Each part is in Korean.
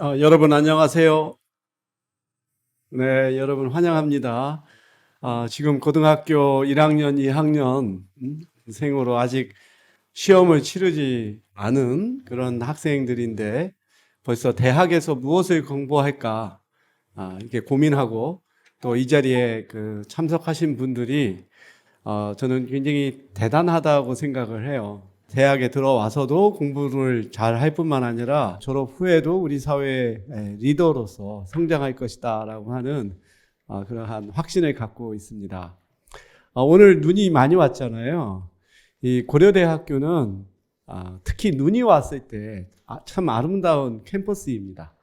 여러분 안녕하세요. 네, 여러분 환영합니다. 지금 고등학교 1학년, 2학년 생으로 아직 시험을 치르지 않은 그런 학생들인데 벌써 대학에서 무엇을 공부할까 이렇게 고민하고 또 이 자리에 참석하신 분들이 저는 굉장히 대단하다고 생각을 해요. 대학에 들어와서도 공부를 잘 할 뿐만 아니라 졸업 후에도 우리 사회의 리더로서 성장할 것이다 라고 하는 그러한 확신을 갖고 있습니다. 오늘 눈이 많이 왔잖아요. 이 고려대학교는 특히 눈이 왔을 때 참 아름다운 캠퍼스입니다.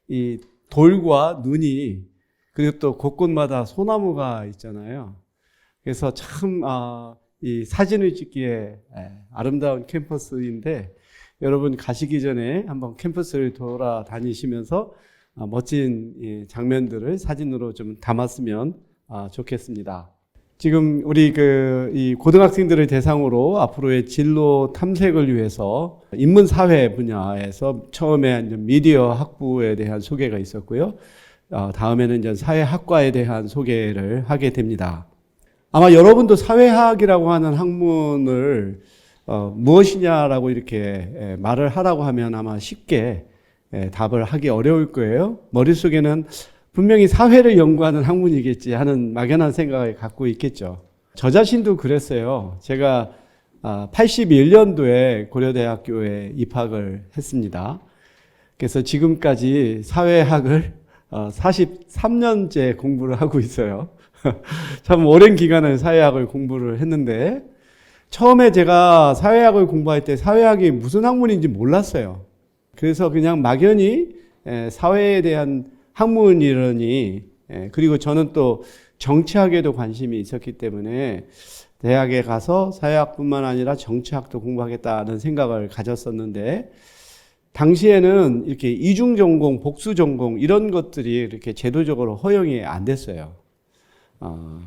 이 돌과 눈이 그리고 또 곳곳마다 소나무가 있잖아요. 그래서 참 이 사진을 찍기에 아름다운 캠퍼스인데 여러분 가시기 전에 한번 캠퍼스를 돌아다니시면서 멋진 장면들을 사진으로 좀 담았으면 좋겠습니다. 지금 우리 이 고등학생들을 대상으로 앞으로의 진로 탐색을 위해서 인문사회 분야에서 처음에 미디어 학부에 대한 소개가 있었고요. 다음에는 이제 사회학과에 대한 소개를 하게 됩니다. 아마 여러분도 사회학이라고 하는 학문을 무엇이냐라고 이렇게 말을 하라고 하면 아마 쉽게 답을 하기 어려울 거예요. 머릿속에는 분명히 사회를 연구하는 학문이겠지 하는 막연한 생각을 갖고 있겠죠. 저 자신도 그랬어요. 제가 81년도에 고려대학교에 입학을 했습니다. 그래서 지금까지 사회학을 43년째 공부를 하고 있어요. 참 오랜 기간을 사회학을 공부를 했는데 처음에 제가 사회학을 공부할 때 사회학이 무슨 학문인지 몰랐어요. 그래서 그냥 막연히 사회에 대한 학문이라니 그리고 저는 또 정치학에도 관심이 있었기 때문에 대학에 가서 사회학뿐만 아니라 정치학도 공부하겠다는 생각을 가졌었는데 당시에는 이렇게 이중 전공, 복수 전공 이런 것들이 이렇게 제도적으로 허용이 안 됐어요.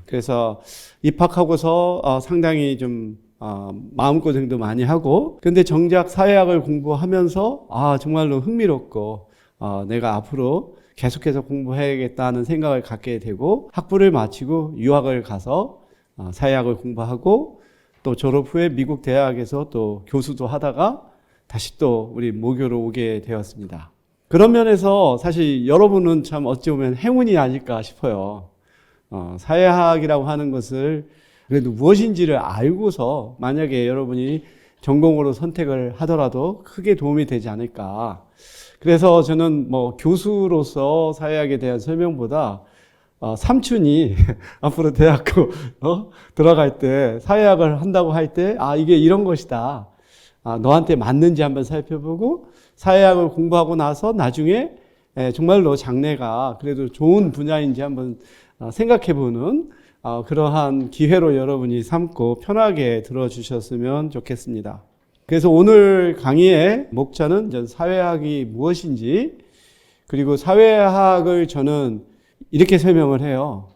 그래서 입학하고서 상당히 좀 마음고생도 많이 하고 근데 정작 사회학을 공부하면서 정말로 흥미롭고 내가 앞으로 계속해서 공부해야겠다는 생각을 갖게 되고 학부를 마치고 유학을 가서 사회학을 공부하고 또 졸업 후에 미국 대학에서 또 교수도 하다가 다시 또 우리 모교로 오게 되었습니다. 그런 면에서 사실 여러분은 참 어찌 보면 행운이 아닐까 싶어요. 사회학이라고 하는 것을 그래도 무엇인지를 알고서 만약에 여러분이 전공으로 선택을 하더라도 크게 도움이 되지 않을까. 그래서 저는 교수로서 사회학에 대한 설명보다 삼촌이 앞으로 대학교 들어갈 때 사회학을 한다고 할 때 이게 이런 것이다. 너한테 맞는지 한번 살펴보고 사회학을 공부하고 나서 나중에 정말로 장래가 그래도 좋은 분야인지 한번 생각해보는 그러한 기회로 여러분이 삼고 편하게 들어주셨으면 좋겠습니다. 그래서 오늘 강의의 목차는 사회학이 무엇인지 그리고 사회학을 저는 이렇게 설명을 해요.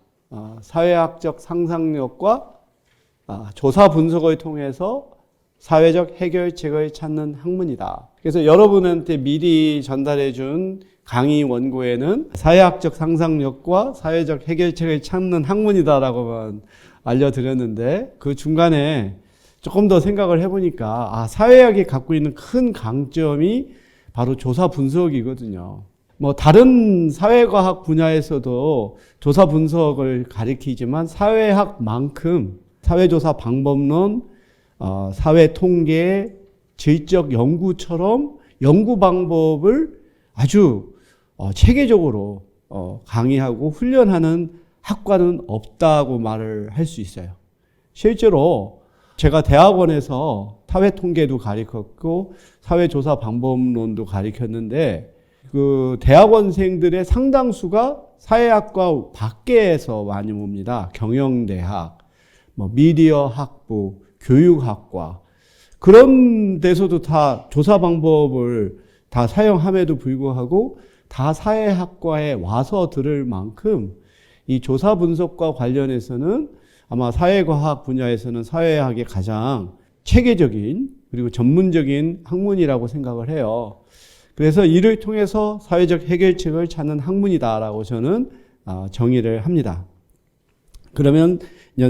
사회학적 상상력과 조사 분석을 통해서 사회적 해결책을 찾는 학문이다. 그래서 여러분한테 미리 전달해 준 강의 원고에는 사회학적 상상력과 사회적 해결책을 찾는 학문이다라고만 알려드렸는데 그 중간에 조금 더 생각을 해보니까 사회학이 갖고 있는 큰 강점이 바로 조사 분석이거든요. 다른 사회과학 분야에서도 조사 분석을 가리키지만 사회학만큼 사회조사 방법론, 사회통계, 질적 연구처럼 연구 방법을 아주 체계적으로 강의하고 훈련하는 학과는 없다고 말을 할 수 있어요. 실제로 제가 대학원에서 사회통계도 가르쳤고 사회조사 방법론도 가르쳤는데 그 대학원생들의 상당수가 사회학과 밖에서 많이 옵니다. 경영대학, 미디어 학부, 교육학과 그런 데서도 다 조사 방법을 다 사용함에도 불구하고 다 사회학과에 와서 들을 만큼 이 조사 분석과 관련해서는 아마 사회과학 분야에서는 사회학의 가장 체계적인 그리고 전문적인 학문이라고 생각을 해요. 그래서 이를 통해서 사회적 해결책을 찾는 학문이다라고 저는 정의를 합니다. 그러면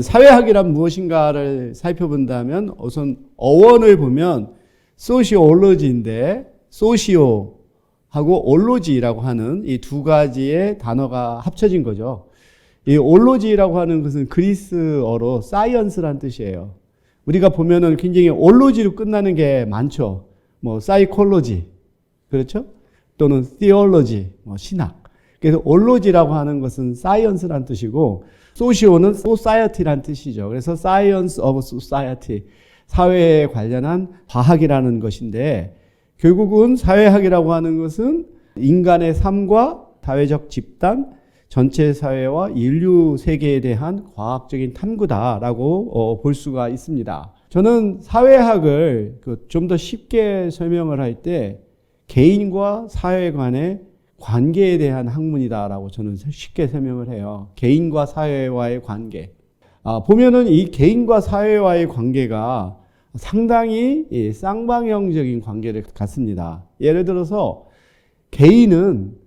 사회학이란 무엇인가를 살펴본다면 우선 어원을 보면 소시올로지인데 소시오하고 올로지라고 하는 이 두 가지의 단어가 합쳐진 거죠. 이 올로지라고 하는 것은 그리스어로 사이언스란 뜻이에요. 우리가 보면은 굉장히 올로지로 끝나는 게 많죠. 뭐 사이콜로지, 그렇죠? 또는 theology, 신학. 그래서 올로지라고 하는 것은 사이언스란 뜻이고 소시오는 society란 뜻이죠. 그래서 science of society, 사회에 관련한 과학이라는 것인데 결국은 사회학이라고 하는 것은 인간의 삶과 사회적 집단, 전체 사회와 인류 세계에 대한 과학적인 탐구다라고 볼 수가 있습니다. 저는 사회학을 좀 더 쉽게 설명을 할 때 개인과 사회 간의 관계에 대한 학문이다라고 저는 쉽게 설명을 해요. 개인과 사회와의 관계. 보면은 이 개인과 사회와의 관계가 상당히 쌍방형적인 관계를 갖습니다. 예를 들어서 개인은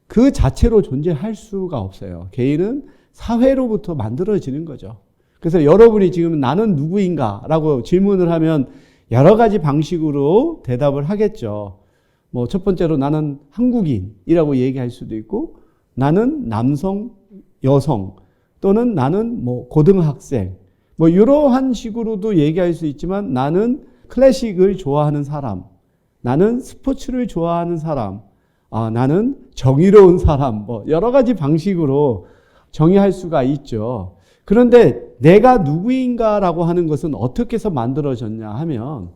그 자체로 존재할 수가 없어요. 개인은 사회로부터 만들어지는 거죠. 그래서 여러분이 지금 나는 누구인가 라고 질문을 하면 여러 가지 방식으로 대답을 하겠죠. 뭐 첫 번째로 나는 한국인이라고 얘기할 수도 있고 나는 남성, 여성 또는 나는 뭐 고등학생 뭐 이러한 식으로도 얘기할 수 있지만 나는 클래식을 좋아하는 사람, 나는 스포츠를 좋아하는 사람, 나는 정의로운 사람, 뭐 여러 가지 방식으로 정의할 수가 있죠. 그런데 내가 누구인가라고 하는 것은 어떻게 해서 만들어졌냐 하면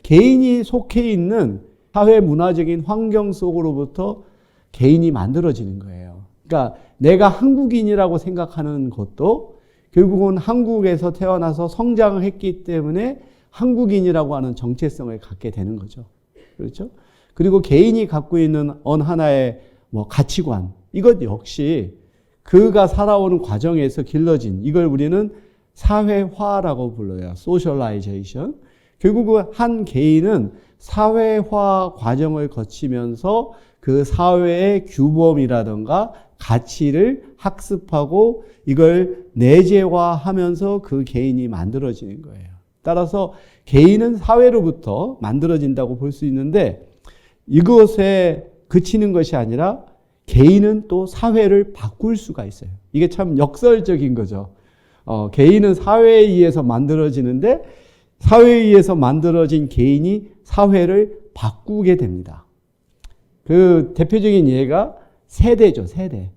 개인이 속해 있는 사회 문화적인 환경 속으로부터 개인이 만들어지는 거예요. 그러니까 내가 한국인이라고 생각하는 것도 결국은 한국에서 태어나서 성장을 했기 때문에 한국인이라고 하는 정체성을 갖게 되는 거죠. 그렇죠? 그리고 개인이 갖고 있는 어느 하나의 뭐 가치관, 이것 역시 그가 살아오는 과정에서 길러진, 이걸 우리는 사회화라고 불러요. 소셜라이제이션. 결국은 한 개인은 사회화 과정을 거치면서 그 사회의 규범이라든가 가치를 학습하고 이걸 내재화하면서 그 개인이 만들어지는 거예요. 따라서 개인은 사회로부터 만들어진다고 볼 수 있는데 이것에 그치는 것이 아니라 개인은 또 사회를 바꿀 수가 있어요. 이게 참 역설적인 거죠. 개인은 사회에 의해서 만들어지는데 사회에 의해서 만들어진 개인이 사회를 바꾸게 됩니다. 그 대표적인 예가 세대죠, 세대.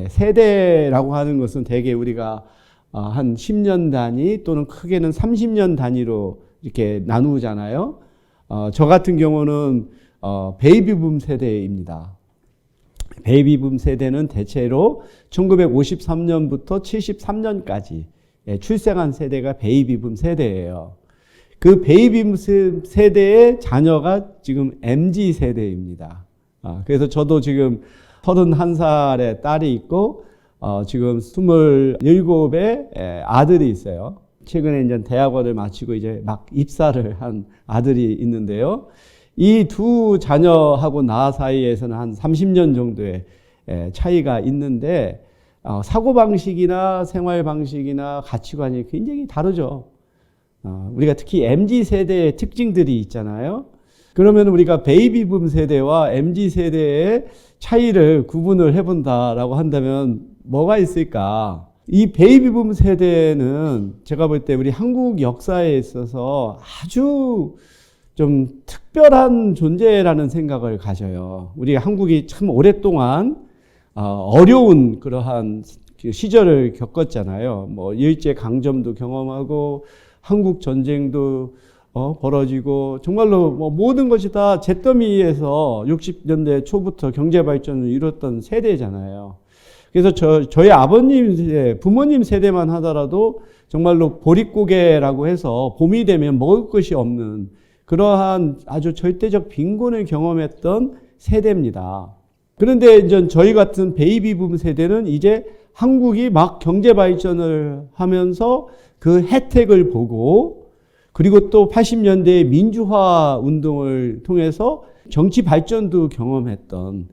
세대라고 하는 것은 대개 우리가 한 10년 단위 또는 크게는 30년 단위로 이렇게 나누잖아요. 저 같은 경우는 베이비붐 세대입니다. 베이비붐 세대는 대체로 1953년부터 73년까지 출생한 세대가 베이비붐 세대예요. 그 베이비붐 세대의 자녀가 지금 MZ 세대입니다. 그래서 저도 지금 31살의 딸이 있고 지금 27의 아들이 있어요. 최근에 이제 대학원을 마치고 이제 막 입사를 한 아들이 있는데요. 이 두 자녀하고 나 사이에서는 한 30년 정도의 차이가 있는데 사고방식이나 생활방식이나 가치관이 굉장히 다르죠. 우리가 특히 MZ 세대의 특징들이 있잖아요. 그러면 우리가 베이비붐 세대와 MZ 세대의 차이를 구분을 해본다라고 한다면 뭐가 있을까? 이 베이비붐 세대는 제가 볼 때 우리 한국 역사에 있어서 아주 좀 특별한 존재라는 생각을 가져요. 우리 한국이 참 오랫동안 어려운 그러한 시절을 겪었잖아요. 뭐 일제 강점도 경험하고 한국 전쟁도 벌어지고 정말로 뭐 모든 것이 다 잿더미에서 60년대 초부터 경제 발전을 이뤘던 세대잖아요. 그래서 저희 아버님 세대, 부모님 세대만 하더라도 정말로 보릿고개라고 해서 봄이 되면 먹을 것이 없는 그러한 아주 절대적 빈곤을 경험했던 세대입니다. 그런데 이제 저희 같은 베이비붐 세대는 이제 한국이 막 경제 발전을 하면서 그 혜택을 보고 그리고 또 80년대의 민주화 운동을 통해서 정치 발전도 경험했던,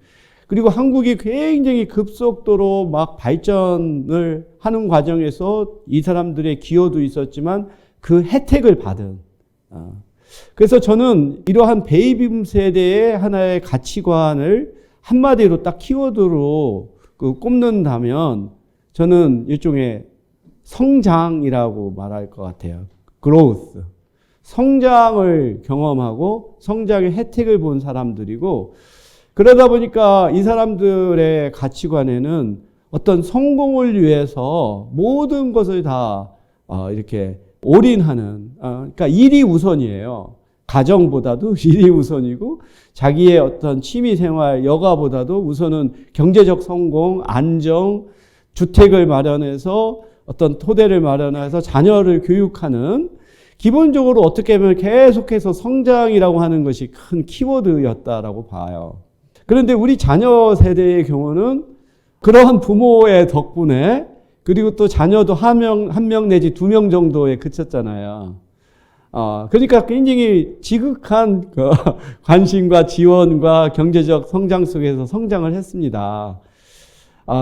그리고 한국이 굉장히 급속도로 막 발전을 하는 과정에서 이 사람들의 기여도 있었지만 그 혜택을 받은. 그래서 저는 이러한 베이비붐 세대의 하나의 가치관을 한마디로 딱 키워드로 꼽는다면 저는 일종의 성장이라고 말할 것 같아요. growth. 성장을 경험하고 성장의 혜택을 본 사람들이고, 그러다 보니까 이 사람들의 가치관에는 어떤 성공을 위해서 모든 것을 다 이렇게 올인하는, 그러니까 일이 우선이에요. 가정보다도 일이 우선이고, 자기의 어떤 취미생활, 여가보다도 우선은 경제적 성공, 안정, 주택을 마련해서 어떤 토대를 마련해서 자녀를 교육하는, 기본적으로 어떻게 보면 계속해서 성장이라고 하는 것이 큰 키워드였다라고 봐요. 그런데 우리 자녀 세대의 경우는 그러한 부모의 덕분에, 그리고 또 자녀도 한 명 내지 2명 정도에 그쳤잖아요. 그러니까 굉장히 지극한 관심과 지원과 경제적 성장 속에서 성장을 했습니다.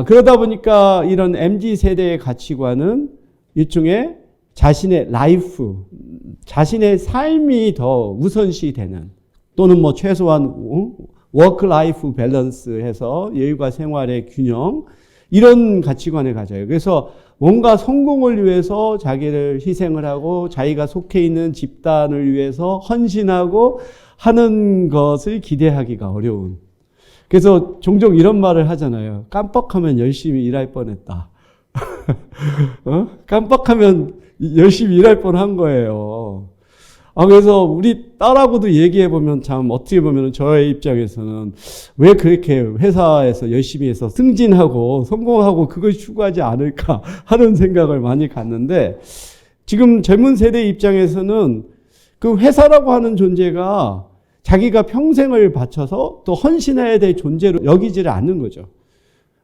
그러다 보니까 이런 MZ 세대의 가치관은 일종의 자신의 라이프, 자신의 삶이 더 우선시 되는, 또는 뭐 최소한 워크 라이프 밸런스 해서 여유가 생활의 균형, 이런 가치관을 가져요. 그래서 뭔가 성공을 위해서 자기를 희생을 하고 자기가 속해 있는 집단을 위해서 헌신하고 하는 것을 기대하기가 어려운. 그래서 종종 이런 말을 하잖아요. 깜빡하면 열심히 일할 뻔했다. 깜빡하면 열심히 일할 뻔한 거예요. 그래서 우리 딸하고도 얘기해보면 참 어떻게 보면 저의 입장에서는 왜 그렇게 회사에서 열심히 해서 승진하고 성공하고 그걸 추구하지 않을까 하는 생각을 많이 갖는데, 지금 젊은 세대 입장에서는 그 회사라고 하는 존재가 자기가 평생을 바쳐서 또 헌신해야 될 존재로 여기지를 않는 거죠.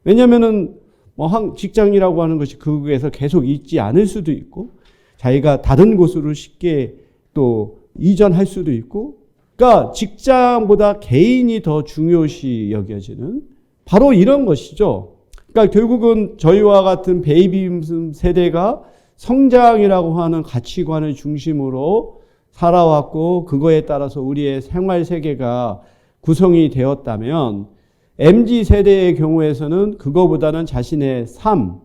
왜냐면은 뭐 직장이라고 하는 것이 그곳에서 계속 있지 않을 수도 있고, 자기가 다른 곳으로 쉽게 또 이전할 수도 있고, 그러니까 직장보다 개인이 더 중요시 여겨지는 바로 이런 것이죠. 그러니까 결국은 저희와 같은 베이비붐 세대가 성장이라고 하는 가치관을 중심으로 살아왔고, 그거에 따라서 우리의 생활 세계가 구성이 되었다면, MZ 세대의 경우에서는 그거보다는 자신의 삶,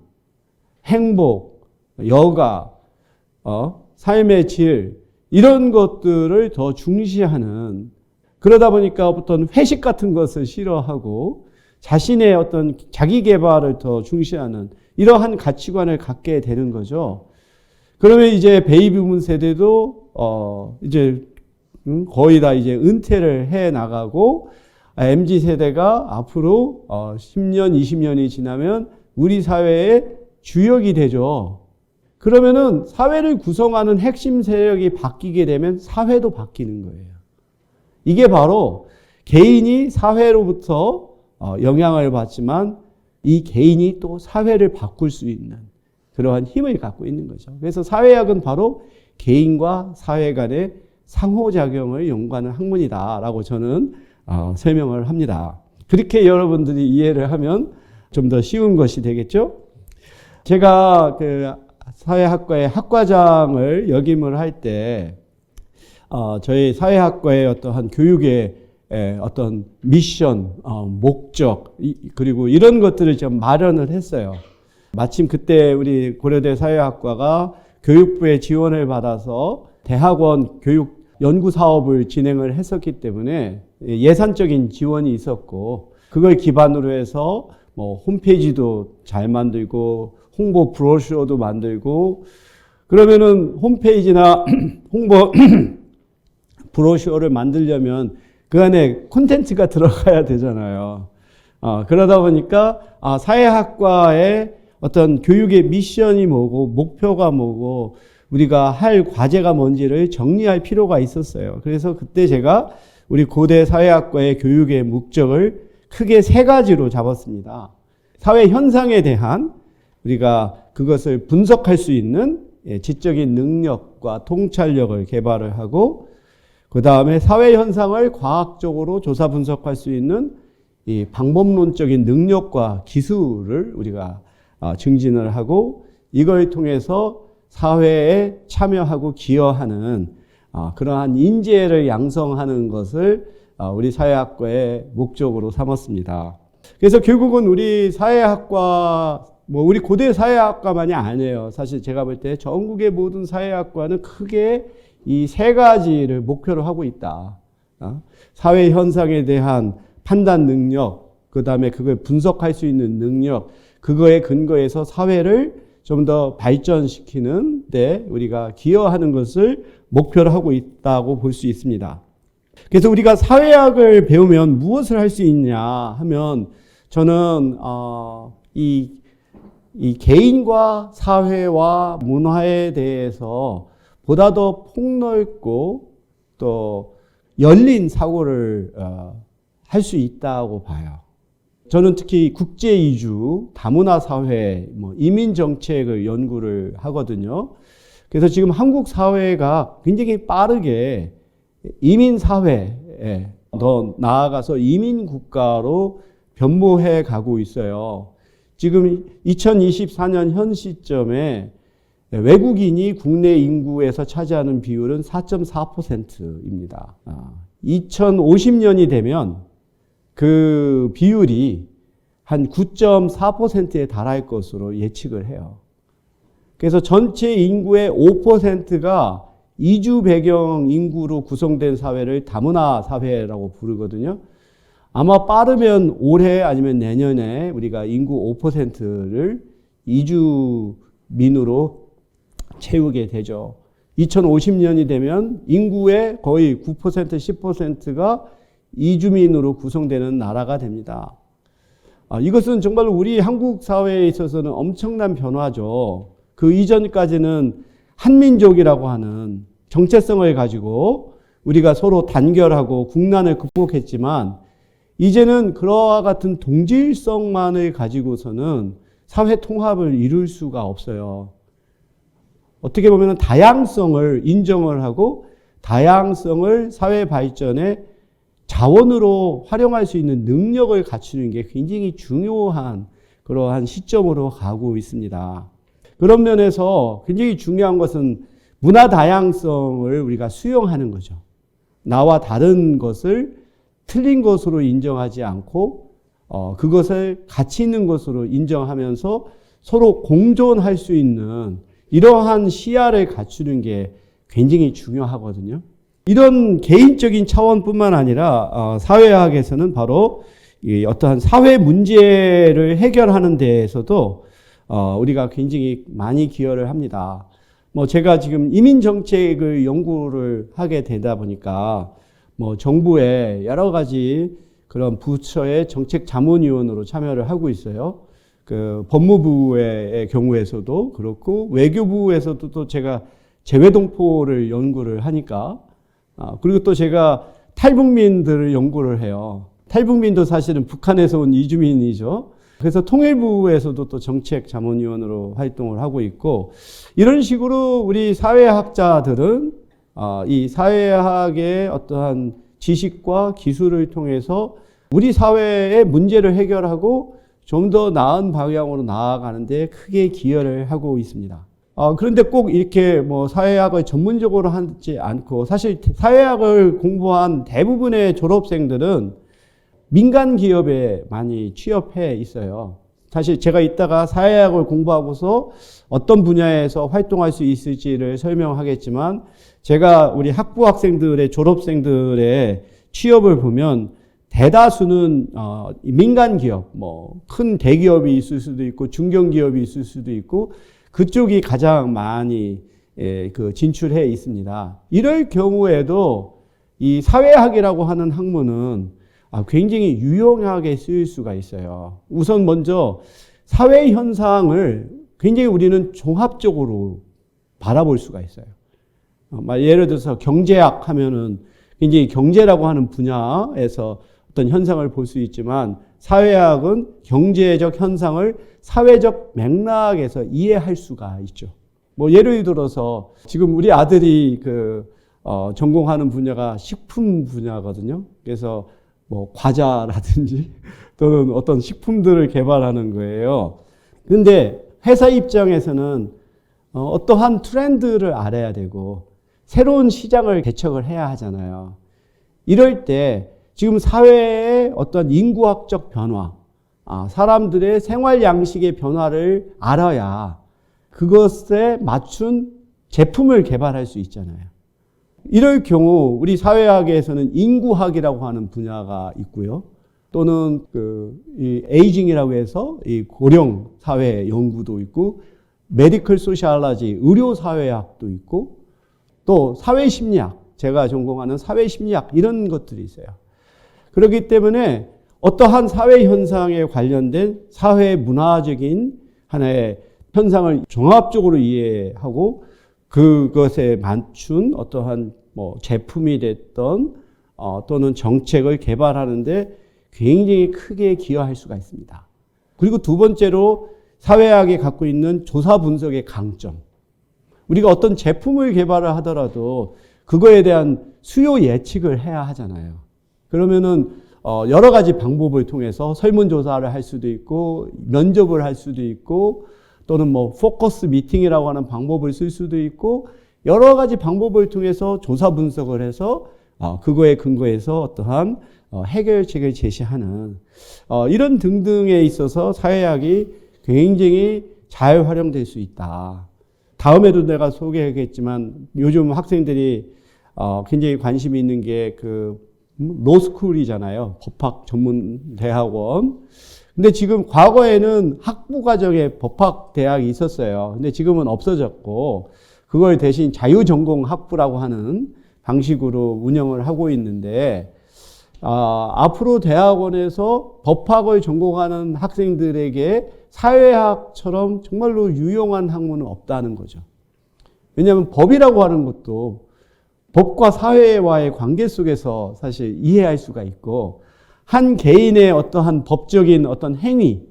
행복, 여가, 삶의 질, 이런 것들을 더 중시하는, 그러다 보니까 어떤 회식 같은 것을 싫어하고 자신의 어떤 자기 개발을 더 중시하는 이러한 가치관을 갖게 되는 거죠. 그러면 이제 베이비붐 세대도 이제 거의 다 이제 은퇴를 해 나가고, MZ 세대가 앞으로 10년, 20년이 지나면 우리 사회의 주역이 되죠. 그러면은 사회를 구성하는 핵심 세력이 바뀌게 되면 사회도 바뀌는 거예요. 이게 바로 개인이 사회로부터 영향을 받지만 이 개인이 또 사회를 바꿀 수 있는 그러한 힘을 갖고 있는 거죠. 그래서 사회학은 바로 개인과 사회 간의 상호작용을 연구하는 학문이다라고 저는 설명을 합니다. 그렇게 여러분들이 이해를 하면 좀 더 쉬운 것이 되겠죠? 제가 사회학과의 학과장을 역임을 할 때, 저희 사회학과의 어떠한 교육의 어떤 미션, 목적, 그리고 이런 것들을 좀 마련을 했어요. 마침 그때 우리 고려대 사회학과가 교육부의 지원을 받아서 대학원 교육 연구 사업을 진행을 했었기 때문에 예산적인 지원이 있었고, 그걸 기반으로 해서 뭐 홈페이지도 잘 만들고 홍보 브로셔도 만들고, 그러면은 홈페이지나 홍보 브로셔를 만들려면 그 안에 콘텐츠가 들어가야 되잖아요. 그러다 보니까 사회학과의 어떤 교육의 미션이 뭐고 목표가 뭐고 우리가 할 과제가 뭔지를 정리할 필요가 있었어요. 그래서 그때 제가 우리 고대 사회학과의 교육의 목적을 크게 3가지로 잡았습니다. 사회 현상에 대한 우리가 그것을 분석할 수 있는 지적인 능력과 통찰력을 개발을 하고, 그 다음에 사회 현상을 과학적으로 조사 분석할 수 있는 이 방법론적인 능력과 기술을 우리가 증진을 하고 이걸 통해서 사회에 참여하고 기여하는 그러한 인재를 양성하는 것을 우리 사회학과의 목적으로 삼았습니다. 그래서 결국은 우리 사회학과, 우리 고대 사회학과만이 아니에요. 사실 제가 볼 때 전국의 모든 사회학과는 크게 이 세 가지를 목표로 하고 있다. 사회 현상에 대한 판단 능력, 그 다음에 그걸 분석할 수 있는 능력, 그거에 근거해서 사회를 좀 더 발전시키는 데 우리가 기여하는 것을 목표로 하고 있다고 볼 수 있습니다. 그래서 우리가 사회학을 배우면 무엇을 할 수 있냐 하면 저는 이 개인과 사회와 문화에 대해서 보다 더 폭넓고 또 열린 사고를 할 수 있다고 봐요. 저는 특히 국제 이주, 다문화 사회, 이민 정책을 연구를 하거든요. 그래서 지금 한국 사회가 굉장히 빠르게 이민 사회에 더 나아가서 이민 국가로 변모해 가고 있어요. 지금 2024년 현 시점에 외국인이 국내 인구에서 차지하는 비율은 4.4%입니다. 2050년이 되면 그 비율이 한 9.4%에 달할 것으로 예측을 해요. 그래서 전체 인구의 5%가 이주 배경 인구로 구성된 사회를 다문화 사회라고 부르거든요. 아마 빠르면 올해 아니면 내년에 우리가 인구 5%를 이주민으로 채우게 되죠. 2050년이 되면 인구의 거의 9%, 10%가 이주민으로 구성되는 나라가 됩니다. 이것은 정말 우리 한국 사회에 있어서는 엄청난 변화죠. 그 이전까지는 한민족이라고 하는 정체성을 가지고 우리가 서로 단결하고 국난을 극복했지만 이제는 그와 같은 동질성만을 가지고서는 사회 통합을 이룰 수가 없어요. 어떻게 보면 다양성을 인정을 하고 다양성을 사회 발전의 자원으로 활용할 수 있는 능력을 갖추는 게 굉장히 중요한 그러한 시점으로 가고 있습니다. 그런 면에서 굉장히 중요한 것은 문화 다양성을 우리가 수용하는 거죠. 나와 다른 것을 틀린 것으로 인정하지 않고 그것을 가치 있는 것으로 인정하면서 서로 공존할 수 있는 이러한 시야를 갖추는 게 굉장히 중요하거든요. 이런 개인적인 차원뿐만 아니라 사회학에서는 바로 어떠한 사회 문제를 해결하는 데에서도 우리가 굉장히 많이 기여를 합니다. 제가 지금 이민 정책을 연구를 하게 되다 보니까 정부의 여러 가지 그런 부처의 정책 자문위원으로 참여를 하고 있어요. 그 법무부의 경우에서도 그렇고 외교부에서도 또 제가 재외동포를 연구를 하니까 그리고 또 제가 탈북민들을 연구를 해요. 탈북민도 사실은 북한에서 온 이주민이죠. 그래서 통일부에서도 또 정책 자문위원으로 활동을 하고 있고 이런 식으로 우리 사회학자들은 이 사회학의 어떠한 지식과 기술을 통해서 우리 사회의 문제를 해결하고 좀 더 나은 방향으로 나아가는 데 크게 기여를 하고 있습니다. 그런데 꼭 이렇게 사회학을 전문적으로 하지 않고 사실 사회학을 공부한 대부분의 졸업생들은 민간 기업에 많이 취업해 있어요. 사실 제가 이따가 사회학을 공부하고서 어떤 분야에서 활동할 수 있을지를 설명하겠지만 제가 우리 학부 학생들의 졸업생들의 취업을 보면 대다수는 민간 기업, 큰 대기업이 있을 수도 있고 중견기업이 있을 수도 있고 그쪽이 가장 많이 진출해 있습니다. 이럴 경우에도 이 사회학이라고 하는 학문은 굉장히 유용하게 쓰일 수가 있어요. 우선 먼저 사회 현상을 굉장히 우리는 종합적으로 바라볼 수가 있어요. 예를 들어서 경제학 하면은 굉장히 경제라고 하는 분야에서 어떤 현상을 볼 수 있지만 사회학은 경제적 현상을 사회적 맥락에서 이해할 수가 있죠. 예를 들어서 지금 우리 아들이 전공하는 분야가 식품 분야거든요. 그래서 뭐 과자라든지 또는 어떤 식품들을 개발하는 거예요. 근데 회사 입장에서는 어떠한 트렌드를 알아야 되고 새로운 시장을 개척을 해야 하잖아요. 이럴 때 지금 사회의 어떤 인구학적 변화, 사람들의 생활 양식의 변화를 알아야 그것에 맞춘 제품을 개발할 수 있잖아요. 이럴 경우 우리 사회학에서는 인구학이라고 하는 분야가 있고요. 또는 이 에이징이라고 해서 이 고령 사회 연구도 있고, 메디컬 소시알러지 의료 사회학도 있고, 또 사회 심리학, 제가 전공하는 사회 심리학 이런 것들이 있어요. 그렇기 때문에 어떠한 사회 현상에 관련된 사회 문화적인 하나의 현상을 종합적으로 이해하고 그것에 맞춘 어떠한 뭐 제품이 됐던 또는 정책을 개발하는데 굉장히 크게 기여할 수가 있습니다. 그리고 두 번째로 사회학이 갖고 있는 조사 분석의 강점. 우리가 어떤 제품을 개발을 하더라도 그거에 대한 수요 예측을 해야 하잖아요. 그러면은 여러 가지 방법을 통해서 설문조사를 할 수도 있고 면접을 할 수도 있고 또는 뭐 포커스 미팅이라고 하는 방법을 쓸 수도 있고 여러 가지 방법을 통해서 조사 분석을 해서 그거에 근거해서 어떠한 해결책을 제시하는 이런 등등에 있어서 사회학이 굉장히 잘 활용될 수 있다. 다음에도 내가 소개하겠지만 요즘 학생들이 굉장히 관심이 있는 게 로스쿨이잖아요. 법학 전문 대학원. 근데 지금 과거에는 학부과정에 법학대학이 있었어요. 근데 지금은 없어졌고 그걸 대신 자유전공학부라고 하는 방식으로 운영을 하고 있는데 앞으로 대학원에서 법학을 전공하는 학생들에게 사회학처럼 정말로 유용한 학문은 없다는 거죠. 왜냐하면 법이라고 하는 것도 법과 사회와의 관계 속에서 사실 이해할 수가 있고 한 개인의 어떠한 법적인 어떤 행위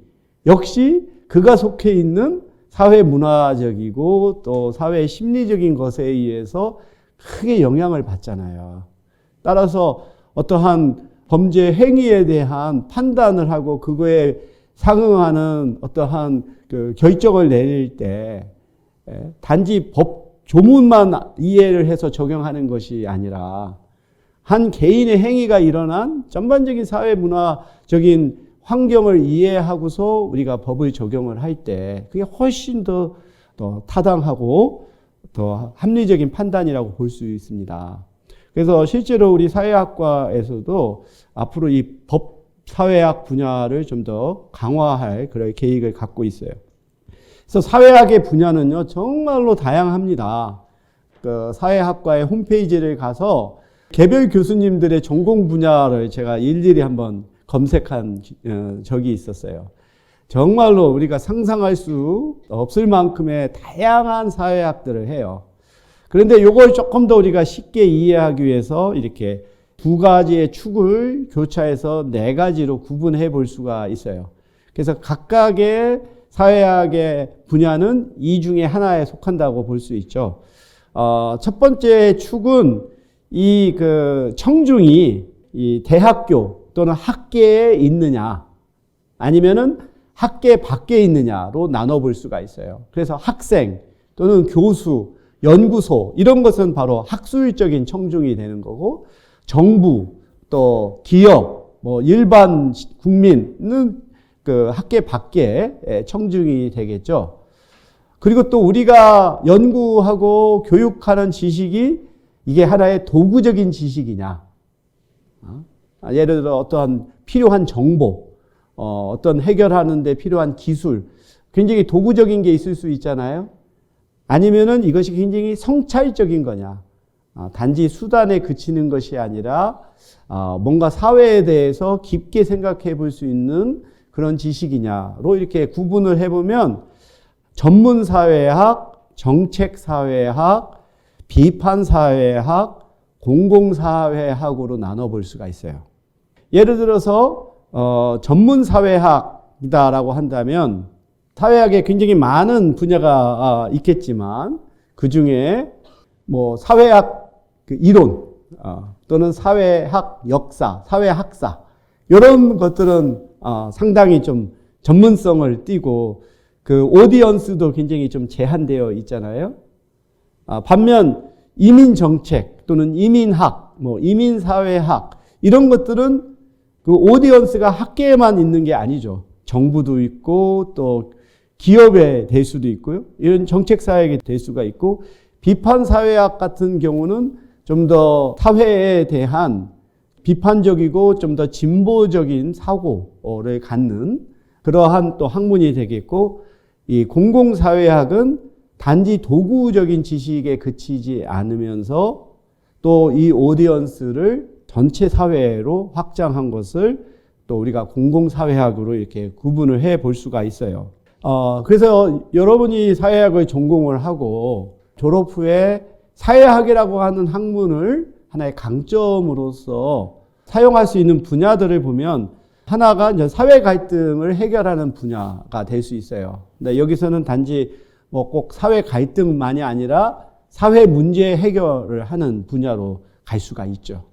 역시 그가 속해 있는 사회 문화적이고 또 사회 심리적인 것에 의해서 크게 영향을 받잖아요. 따라서 어떠한 범죄 행위에 대한 판단을 하고 그거에 상응하는 어떠한 결정을 내릴 때 단지 법 조문만 이해를 해서 적용하는 것이 아니라 한 개인의 행위가 일어난 전반적인 사회 문화적인 환경을 이해하고서 우리가 법을 적용을 할 때 그게 훨씬 더 타당하고 더 합리적인 판단이라고 볼 수 있습니다. 그래서 실제로 우리 사회학과에서도 앞으로 이 법 사회학 분야를 좀 더 강화할 그런 계획을 갖고 있어요. 그래서 사회학의 분야는요 정말로 다양합니다. 사회학과의 홈페이지를 가서 개별 교수님들의 전공 분야를 제가 일일이 한번 검색한 적이 있었어요. 정말로 우리가 상상할 수 없을 만큼의 다양한 사회학들을 해요. 그런데 이걸 조금 더 우리가 쉽게 이해하기 위해서 이렇게 두 가지의 축을 교차해서 네 가지로 구분해 볼 수가 있어요. 그래서 각각의 사회학의 분야는 이 중에 하나에 속한다고 볼 수 있죠. 첫 번째 축은 이 청중이 이 대학교 또는 학계에 있느냐 아니면은 학계 밖에 있느냐로 나눠볼 수가 있어요. 그래서 학생 또는 교수, 연구소 이런 것은 바로 학술적인 청중이 되는 거고 정부 또 기업 뭐 일반 국민은 학계 밖에 청중이 되겠죠. 그리고 또 우리가 연구하고 교육하는 지식이 이게 하나의 도구적인 지식이냐. 예를 들어 어떠한 필요한 정보, 어떤 해결하는 데 필요한 기술, 굉장히 도구적인 게 있을 수 있잖아요. 아니면은 이것이 굉장히 성찰적인 거냐. 단지 수단에 그치는 것이 아니라 뭔가 사회에 대해서 깊게 생각해 볼 수 있는 그런 지식이냐로 이렇게 구분을 해보면 전문사회학, 정책사회학, 비판사회학, 공공사회학으로 나눠볼 수가 있어요. 예를 들어서 전문사회학이다라고 한다면 사회학에 굉장히 많은 분야가 있겠지만 그 중에 뭐 사회학 그 이론 또는 사회학 역사, 사회학사 이런 것들은 상당히 좀 전문성을 띠고 그 오디언스도 굉장히 좀 제한되어 있잖아요. 반면 이민 정책 또는 이민학, 뭐 이민 사회학 이런 것들은 그 오디언스가 학계에만 있는 게 아니죠. 정부도 있고 또 기업에 될 수도 있고요. 이런 정책 사회에 될 수가 있고 비판 사회학 같은 경우는 좀 더 사회에 대한 비판적이고 좀 더 진보적인 사고를 갖는 그러한 또 학문이 되겠고 이 공공사회학은 단지 도구적인 지식에 그치지 않으면서 또 이 오디언스를 전체 사회로 확장한 것을 또 우리가 공공사회학으로 이렇게 구분을 해 볼 수가 있어요. 그래서 여러분이 사회학을 전공을 하고 졸업 후에 사회학이라고 하는 학문을 하나의 강점으로서 사용할 수 있는 분야들을 보면 하나가 이제 사회 갈등을 해결하는 분야가 될 수 있어요. 근데 여기서는 단지 뭐 꼭 사회 갈등만이 아니라 사회 문제 해결을 하는 분야로 갈 수가 있죠.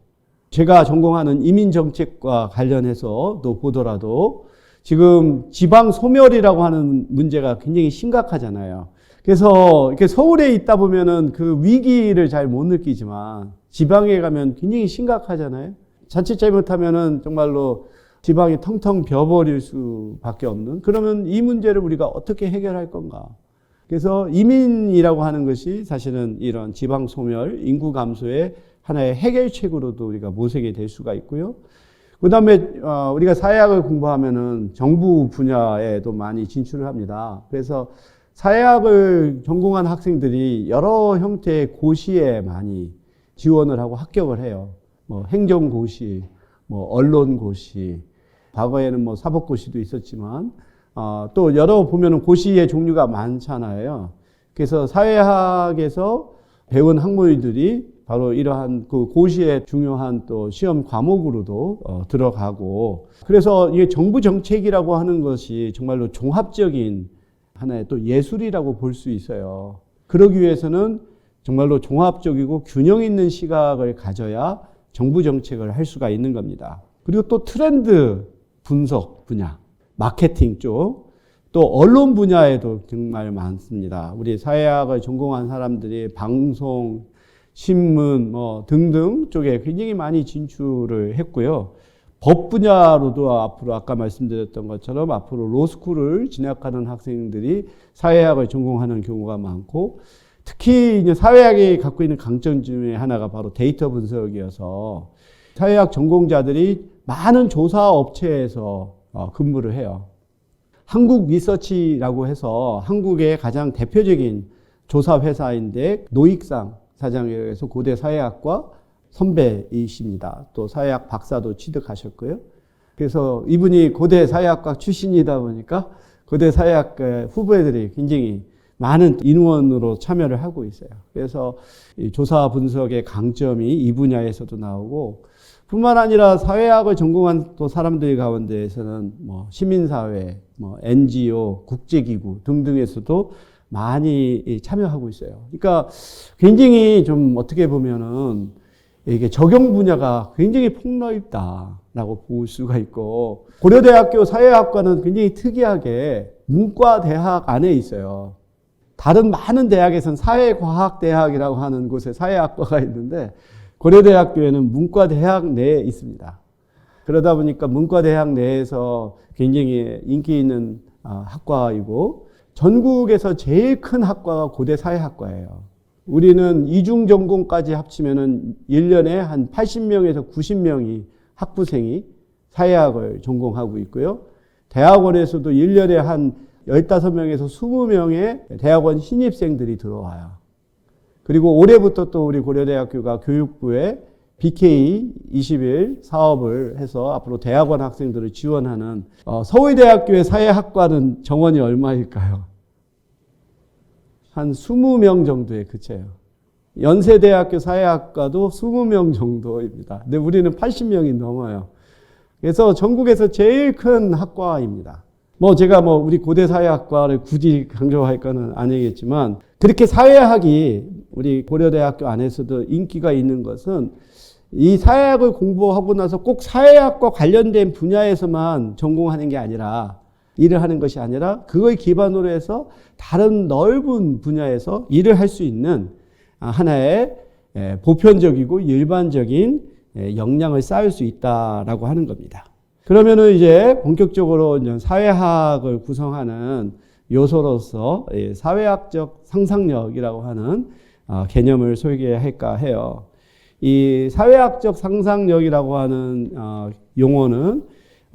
제가 전공하는 이민정책과 관련해서도 보더라도 지금 지방 소멸이라고 하는 문제가 굉장히 심각하잖아요. 그래서 이렇게 서울에 있다 보면은 그 위기를 잘 못 느끼지만 지방에 가면 굉장히 심각하잖아요. 자칫 잘못하면은 정말로 지방이 텅텅 비어버릴 수밖에 없는 그러면 이 문제를 우리가 어떻게 해결할 건가? 그래서 이민이라고 하는 것이 사실은 이런 지방 소멸, 인구 감소의 하나의 해결책으로도 우리가 모색이 될 수가 있고요. 그다음에 우리가 사회학을 공부하면은 정부 분야에도 많이 진출을 합니다. 그래서 사회학을 전공한 학생들이 여러 형태의 고시에 많이 지원을 하고 합격을 해요. 뭐 행정고시, 뭐 언론고시, 과거에는 뭐 사법고시도 있었지만 또 여러 보면은 고시의 종류가 많잖아요. 그래서 사회학에서 배운 학문들이 바로 이러한 그 고시의 중요한 또 시험 과목으로도 들어가고 그래서 이게 정부 정책이라고 하는 것이 정말로 종합적인 하나의 또 예술이라고 볼 수 있어요. 그러기 위해서는 정말로 종합적이고 균형 있는 시각을 가져야 정부 정책을 할 수가 있는 겁니다. 그리고 또 트렌드 분석 분야, 마케팅 쪽, 또 언론 분야에도 정말 많습니다. 우리 사회학을 전공한 사람들이 방송, 신문 뭐 등등 쪽에 굉장히 많이 진출을 했고요. 법 분야로도 앞으로 아까 말씀드렸던 것처럼 앞으로 로스쿨을 진학하는 학생들이 사회학을 전공하는 경우가 많고 특히 이제 사회학이 갖고 있는 강점 중에 하나가 바로 데이터 분석이어서 사회학 전공자들이 많은 조사 업체에서 근무를 해요. 한국 리서치라고 해서 한국의 가장 대표적인 조사 회사인데 노익상 사장에서 고대 사회학과 선배이십니다. 또 사회학 박사도 취득하셨고요. 그래서 이분이 고대 사회학과 출신이다 보니까 고대 사회학 후배들이 굉장히 많은 인원으로 참여를 하고 있어요. 그래서 이 조사 분석의 강점이 이 분야에서도 나오고 뿐만 아니라 사회학을 전공한 또 사람들 가운데에서는 뭐 시민사회, 뭐 NGO, 국제기구 등등에서도 많이 참여하고 있어요. 그러니까 굉장히 좀 어떻게 보면은 이게 적용 분야가 굉장히 폭넓다라고 볼 수가 있고 고려대학교 사회학과는 굉장히 특이하게 문과대학 안에 있어요. 다른 많은 대학에서는 사회과학대학이라고 하는 곳에 사회학과가 있는데 고려대학교에는 문과대학 내에 있습니다. 그러다 보니까 문과대학 내에서 굉장히 인기 있는 학과이고 전국에서 제일 큰 학과가 고대 사회학과예요. 우리는 이중 전공까지 합치면은 1년에 한 80명에서 90명이 학부생이 사회학을 전공하고 있고요. 대학원에서도 1년에 한 15명에서 20명의 대학원 신입생들이 들어와요. 그리고 올해부터 또 우리 고려대학교가 교육부에 BK 21 사업을 해서 앞으로 대학원 학생들을 지원하는 서울대학교의 사회학과는 정원이 얼마일까요? 한 20명 정도에 그쳐요. 연세대학교 사회학과도 20명 정도입니다. 근데 우리는 80명이 넘어요. 그래서 전국에서 제일 큰 학과입니다. 뭐 제가 뭐 우리 고대 사회학과를 굳이 강조할 거는 아니겠지만 그렇게 사회학이 우리 고려대학교 안에서도 인기가 있는 것은 이 사회학을 공부하고 나서 꼭 사회학과 관련된 분야에서만 전공하는 게 아니라 일을 하는 것이 아니라 그걸 기반으로 해서 다른 넓은 분야에서 일을 할 수 있는 하나의 보편적이고 일반적인 역량을 쌓을 수 있다라고 하는 겁니다. 그러면은 이제 본격적으로 이제 사회학을 구성하는 요소로서 사회학적 상상력이라고 하는 개념을 소개할까 해요. 이 사회학적 상상력이라고 하는 용어는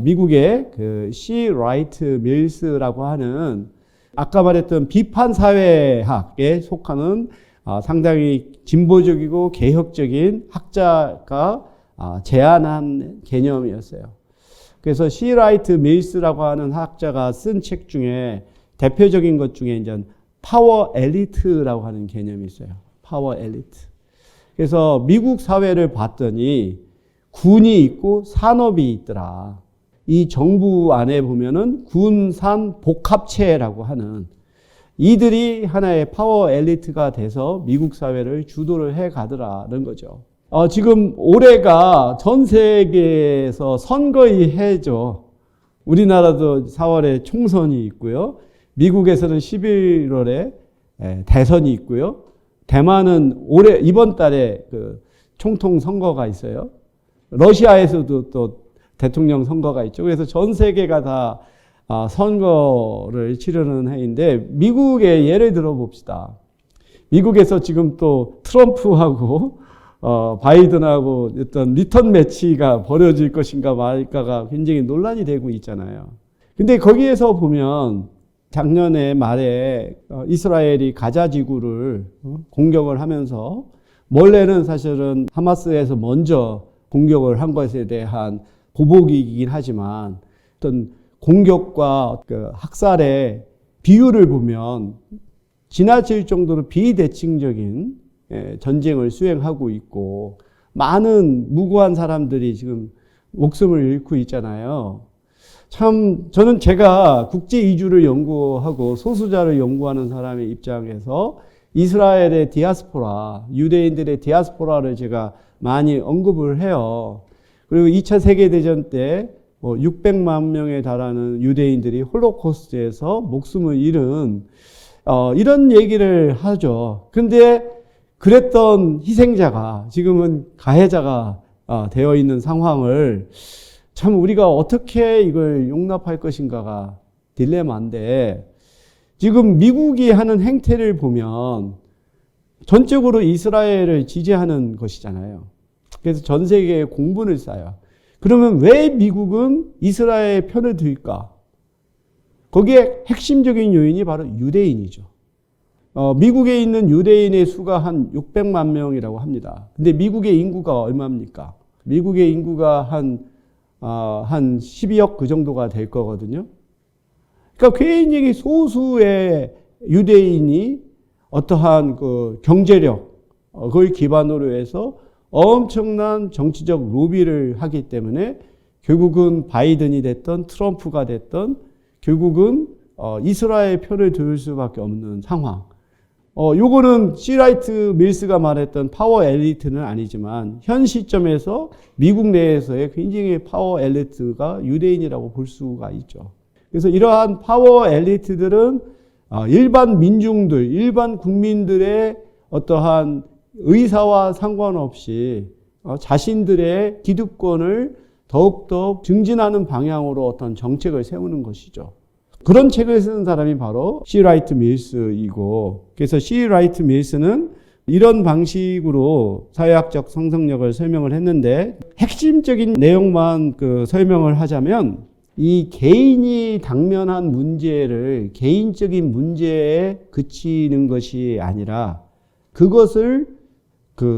미국의 그 C. 라이트 밀스라고 하는 아까 말했던 비판 사회학에 속하는 상당히 진보적이고 개혁적인 학자가 제안한 개념이었어요. 그래서 C. 라이트 밀스라고 하는 학자가 쓴 책 중에 대표적인 것 중에 이제 파워 엘리트라고 하는 개념이 있어요. 파워 엘리트. 그래서 미국 사회를 봤더니 군이 있고 산업이 있더라. 이 정부 안에 보면은 군, 산, 복합체라고 하는 이들이 하나의 파워 엘리트가 돼서 미국 사회를 주도를 해 가더라는 거죠. 지금 올해가 전 세계에서 선거의 해죠. 우리나라도 4월에 총선이 있고요. 미국에서는 11월에 대선이 있고요. 대만은 이번 달에 그 총통 선거가 있어요. 러시아에서도 또 대통령 선거가 있죠. 그래서 전 세계가 다 선거를 치르는 해인데 미국의 예를 들어 봅시다. 미국에서 지금 또 트럼프하고 바이든하고 어떤 리턴 매치가 벌어질 것인가 말까가 굉장히 논란이 되고 있잖아요. 근데 거기에서 보면 작년에 말에 이스라엘이 가자 지구를 공격을 하면서 원래는 사실은 하마스에서 먼저 공격을 한 것에 대한 보복이긴 하지만 어떤 공격과 그 학살의 비율을 보면 지나칠 정도로 비대칭적인 전쟁을 수행하고 있고 많은 무고한 사람들이 지금 목숨을 잃고 있잖아요. 참 저는 제가 국제 이주를 연구하고 소수자를 연구하는 사람의 입장에서 이스라엘의 디아스포라, 유대인들의 디아스포라를 제가 많이 언급을 해요. 그리고 2차 세계대전 때 600만 명에 달하는 유대인들이 홀로코스트에서 목숨을 잃은 이런 얘기를 하죠. 그런데 그랬던 희생자가 지금은 가해자가 되어 있는 상황을 참 우리가 어떻게 이걸 용납할 것인가가 딜레마인데 지금 미국이 하는 행태를 보면 전적으로 이스라엘을 지지하는 것이잖아요. 그래서 전 세계에 공분을 쌓아요. 그러면 왜 미국은 이스라엘 편을 들까? 거기에 핵심적인 요인이 바로 유대인이죠. 미국에 있는 유대인의 수가 한 600만 명이라고 합니다. 근데 미국의 인구가 얼마입니까? 미국의 인구가 한 12억 그 정도가 될 거거든요. 그러니까 굉장히 소수의 유대인이 어떠한 그 경제력, 그걸 기반으로 해서 엄청난 정치적 로비를 하기 때문에 결국은 바이든이 됐던 트럼프가 됐던 결국은 이스라엘 편을 들 수밖에 없는 상황. 요거는 C. 라이트 밀스가 말했던 파워 엘리트는 아니지만 현 시점에서 미국 내에서의 굉장히 파워 엘리트가 유대인이라고 볼 수가 있죠. 그래서 이러한 파워 엘리트들은 일반 민중들, 일반 국민들의 어떠한 의사와 상관없이 자신들의 기득권을 더욱더 증진하는 방향으로 어떤 정책을 세우는 것이죠. 그런 책을 쓰는 사람이 바로 C. 라이트 밀스이고, 그래서 C. 라이트 밀스는 이런 방식으로 사회학적 상상력을 설명을 했는데 핵심적인 내용만 설명을 하자면 이 개인이 당면한 문제를 개인적인 문제에 그치는 것이 아니라 그것을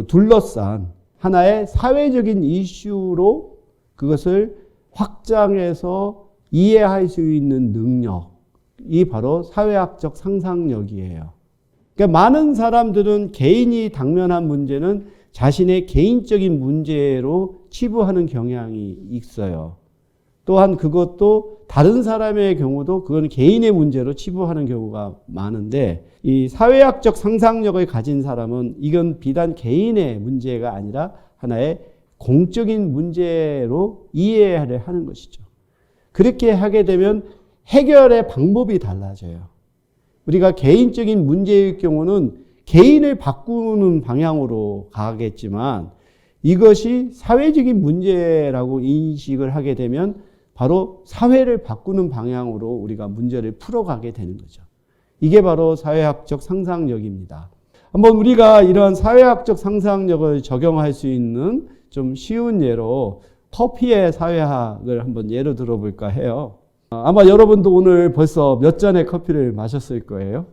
둘러싼 하나의 사회적인 이슈로 그것을 확장해서 이해할 수 있는 능력이 바로 사회학적 상상력이에요. 그러니까 많은 사람들은 개인이 당면한 문제는 자신의 개인적인 문제로 치부하는 경향이 있어요. 또한 그것도 다른 사람의 경우도 그건 개인의 문제로 치부하는 경우가 많은데 이 사회학적 상상력을 가진 사람은 이건 비단 개인의 문제가 아니라 하나의 공적인 문제로 이해를 하는 것이죠. 그렇게 하게 되면 해결의 방법이 달라져요. 우리가 개인적인 문제일 경우는 개인을 바꾸는 방향으로 가겠지만 이것이 사회적인 문제라고 인식을 하게 되면 바로 사회를 바꾸는 방향으로 우리가 문제를 풀어가게 되는 거죠. 이게 바로 사회학적 상상력입니다. 한번 우리가 이러한 사회학적 상상력을 적용할 수 있는 좀 쉬운 예로 커피의 사회학을 한번 예로 들어볼까 해요. 아마 여러분도 오늘 벌써 몇 잔의 커피를 마셨을 거예요.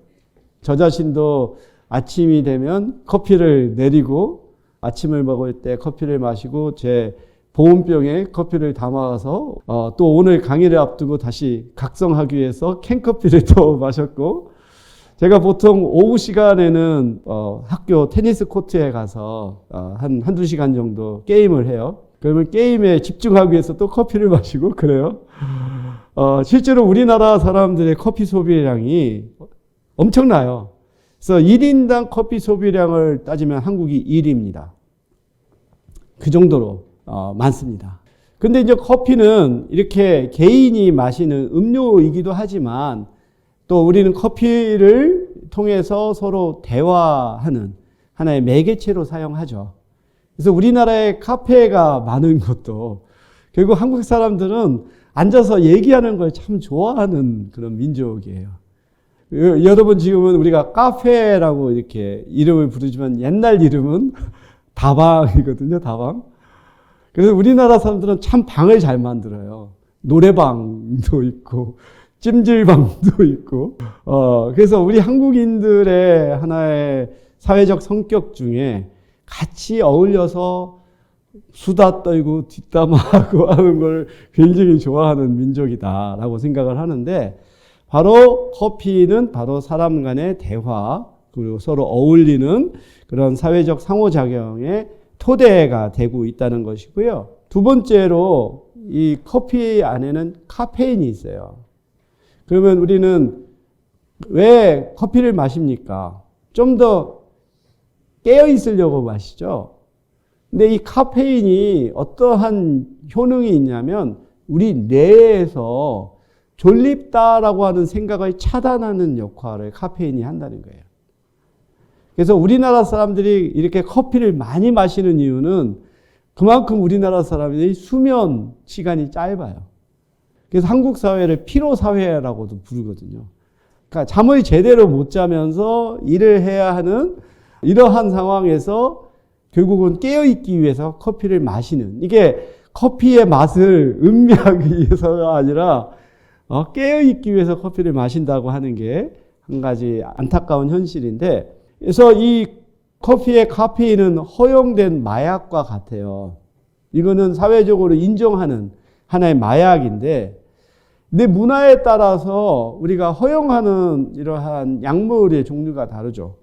저 자신도 아침이 되면 커피를 내리고 아침을 먹을 때 커피를 마시고 제 보온병에 커피를 담아서 또 오늘 강의를 앞두고 다시 각성하기 위해서 캔커피를 또 마셨고 제가 보통 오후 시간에는 학교 테니스 코트에 가서 한두 시간 정도 게임을 해요. 그러면 게임에 집중하기 위해서 또 커피를 마시고 그래요. 실제로 우리나라 사람들의 커피 소비량이 엄청나요. 그래서 1인당 커피 소비량을 따지면 한국이 1위입니다. 그 정도로 많습니다. 근데 이제 커피는 이렇게 개인이 마시는 음료이기도 하지만 또 우리는 커피를 통해서 서로 대화하는 하나의 매개체로 사용하죠. 그래서 우리나라에 카페가 많은 것도 결국 한국 사람들은 앉아서 얘기하는 걸 참 좋아하는 그런 민족이에요. 여러분 지금은 우리가 카페라고 이렇게 이름을 부르지만 옛날 이름은 다방이거든요, 다방. 그래서 우리나라 사람들은 참 방을 잘 만들어요. 노래방도 있고, 찜질방도 있고. 그래서 우리 한국인들의 하나의 사회적 성격 중에 같이 어울려서 수다 떨고 뒷담화하고 하는 걸 굉장히 좋아하는 민족이다라고 생각을 하는데 바로 커피는 바로 사람 간의 대화 그리고 서로 어울리는 그런 사회적 상호작용의 토대가 되고 있다는 것이고요. 두 번째로 이 커피 안에는 카페인이 있어요. 그러면 우리는 왜 커피를 마십니까? 좀 더 깨어 있으려고 마시죠. 근데 이 카페인이 어떠한 효능이 있냐면 우리 뇌에서 졸립다라고 하는 생각을 차단하는 역할을 카페인이 한다는 거예요. 그래서 우리나라 사람들이 이렇게 커피를 많이 마시는 이유는 그만큼 우리나라 사람들이 수면 시간이 짧아요. 그래서 한국 사회를 피로 사회라고도 부르거든요. 그러니까 잠을 제대로 못 자면서 일을 해야 하는 이러한 상황에서 결국은 깨어있기 위해서 커피를 마시는 이게 커피의 맛을 음미하기 위해서가 아니라 깨어있기 위해서 커피를 마신다고 하는 게 한 가지 안타까운 현실인데 그래서 이 커피의 카페인은 허용된 마약과 같아요. 이거는 사회적으로 인정하는 하나의 마약인데 내 문화에 따라서 우리가 허용하는 이러한 약물의 종류가 다르죠.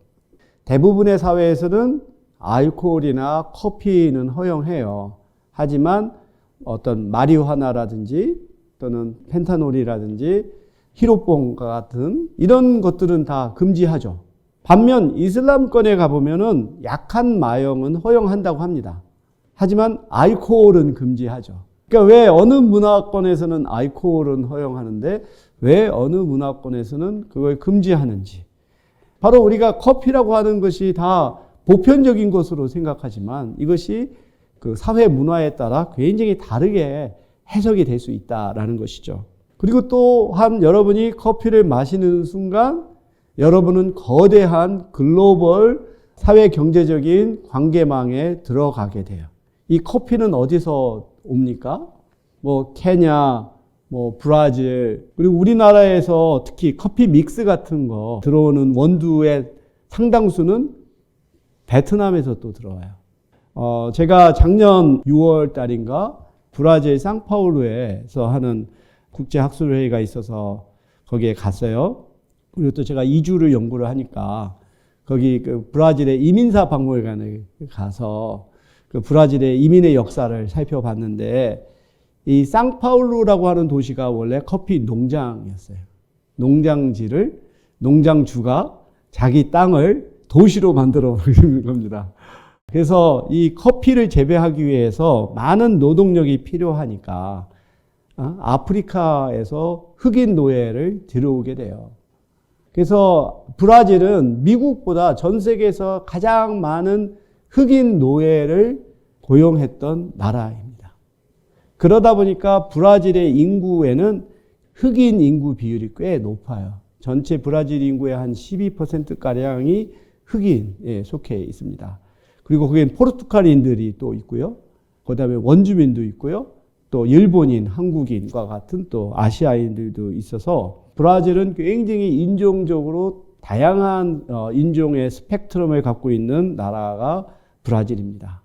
대부분의 사회에서는 알코올이나 커피는 허용해요. 하지만 어떤 마리화나라든지 또는 펜타놀이라든지 히로뽕과 같은 이런 것들은 다 금지하죠. 반면 이슬람권에 가보면은 약한 마형은 허용한다고 합니다. 하지만 알코올은 금지하죠. 그러니까 왜 어느 문화권에서는 알코올은 허용하는데 왜 어느 문화권에서는 그걸 금지하는지. 바로 우리가 커피라고 하는 것이 다 보편적인 것으로 생각하지만 이것이 그 사회 문화에 따라 굉장히 다르게 해석이 될 수 있다라는 것이죠. 그리고 또한 여러분이 커피를 마시는 순간 여러분은 거대한 글로벌 사회 경제적인 관계망에 들어가게 돼요. 이 커피는 어디서 옵니까? 뭐 케냐, 뭐 브라질, 그리고 우리나라에서 특히 커피 믹스 같은 거 들어오는 원두의 상당수는 베트남에서 또 들어와요. 제가 작년 6월 달인가 브라질 상파울루에서 하는 국제학술회의가 있어서 거기에 갔어요. 그리고 또 제가 2주를 연구를 하니까 거기 그 브라질의 이민사 박물관을 가서 그 브라질의 이민의 역사를 살펴봤는데 이 상파울루라고 하는 도시가 원래 커피 농장이었어요. 농장주가 자기 땅을 도시로 만들어 버리는 겁니다. 그래서 이 커피를 재배하기 위해서 많은 노동력이 필요하니까 아프리카에서 흑인 노예를 들여오게 돼요. 그래서 브라질은 미국보다 전 세계에서 가장 많은 흑인 노예를 고용했던 나라입니다. 그러다 보니까 브라질의 인구에는 흑인 인구 비율이 꽤 높아요. 전체 브라질 인구의 한 12%가량이 흑인에 속해 있습니다. 그리고 거기엔 포르투갈인들이 또 있고요. 그 다음에 원주민도 있고요. 또 일본인, 한국인과 같은 또 아시아인들도 있어서 브라질은 굉장히 인종적으로 다양한 인종의 스펙트럼을 갖고 있는 나라가 브라질입니다.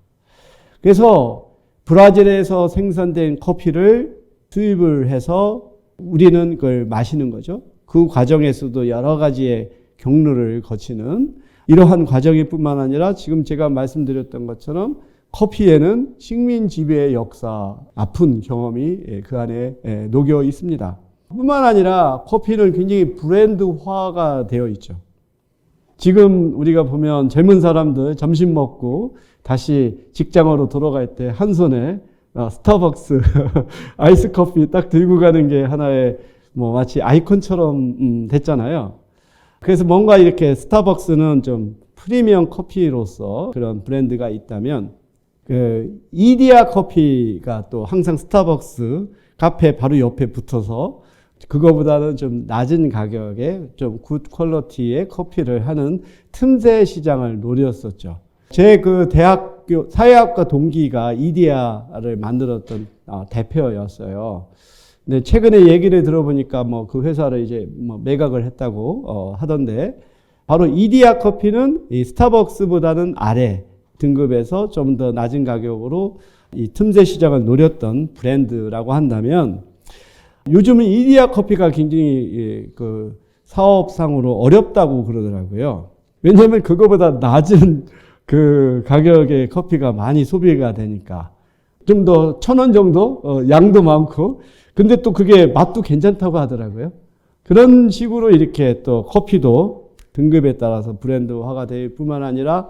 그래서 브라질에서 생산된 커피를 수입을 해서 우리는 그걸 마시는 거죠. 그 과정에서도 여러 가지의 경로를 거치는 이러한 과정일 뿐만 아니라 지금 제가 말씀드렸던 것처럼 커피에는 식민 지배의 역사, 아픈 경험이 그 안에 녹여 있습니다. 뿐만 아니라 커피는 굉장히 브랜드화가 되어 있죠. 지금 우리가 보면 젊은 사람들 점심 먹고 다시 직장으로 돌아갈 때 한 손에 스타벅스 아이스 커피 딱 들고 가는 게 하나의 뭐 마치 아이콘처럼 됐잖아요. 그래서 뭔가 이렇게 스타벅스는 좀 프리미엄 커피로서 그런 브랜드가 있다면 이디야 커피가 또 항상 스타벅스 카페 바로 옆에 붙어서 그거보다는 좀 낮은 가격에 좀 굿 퀄리티의 커피를 하는 틈새 시장을 노렸었죠. 제 그 대학교 사회학과 동기가 이디야를 만들었던 대표였어요. 근데 최근에 얘기를 들어보니까 뭐 그 회사를 이제 뭐 매각을 했다고 하던데 바로 이디야 커피는 이 스타벅스보다는 아래 등급에서 좀 더 낮은 가격으로 이 틈새 시장을 노렸던 브랜드라고 한다면 요즘은 이디야 커피가 굉장히 그 사업상으로 어렵다고 그러더라고요. 왜냐하면 그거보다 낮은 그 가격의 커피가 많이 소비가 되니까 좀 더 1,000원 정도 양도 많고 근데 또 그게 맛도 괜찮다고 하더라고요. 그런 식으로 이렇게 또 커피도 등급에 따라서 브랜드화가 될 뿐만 아니라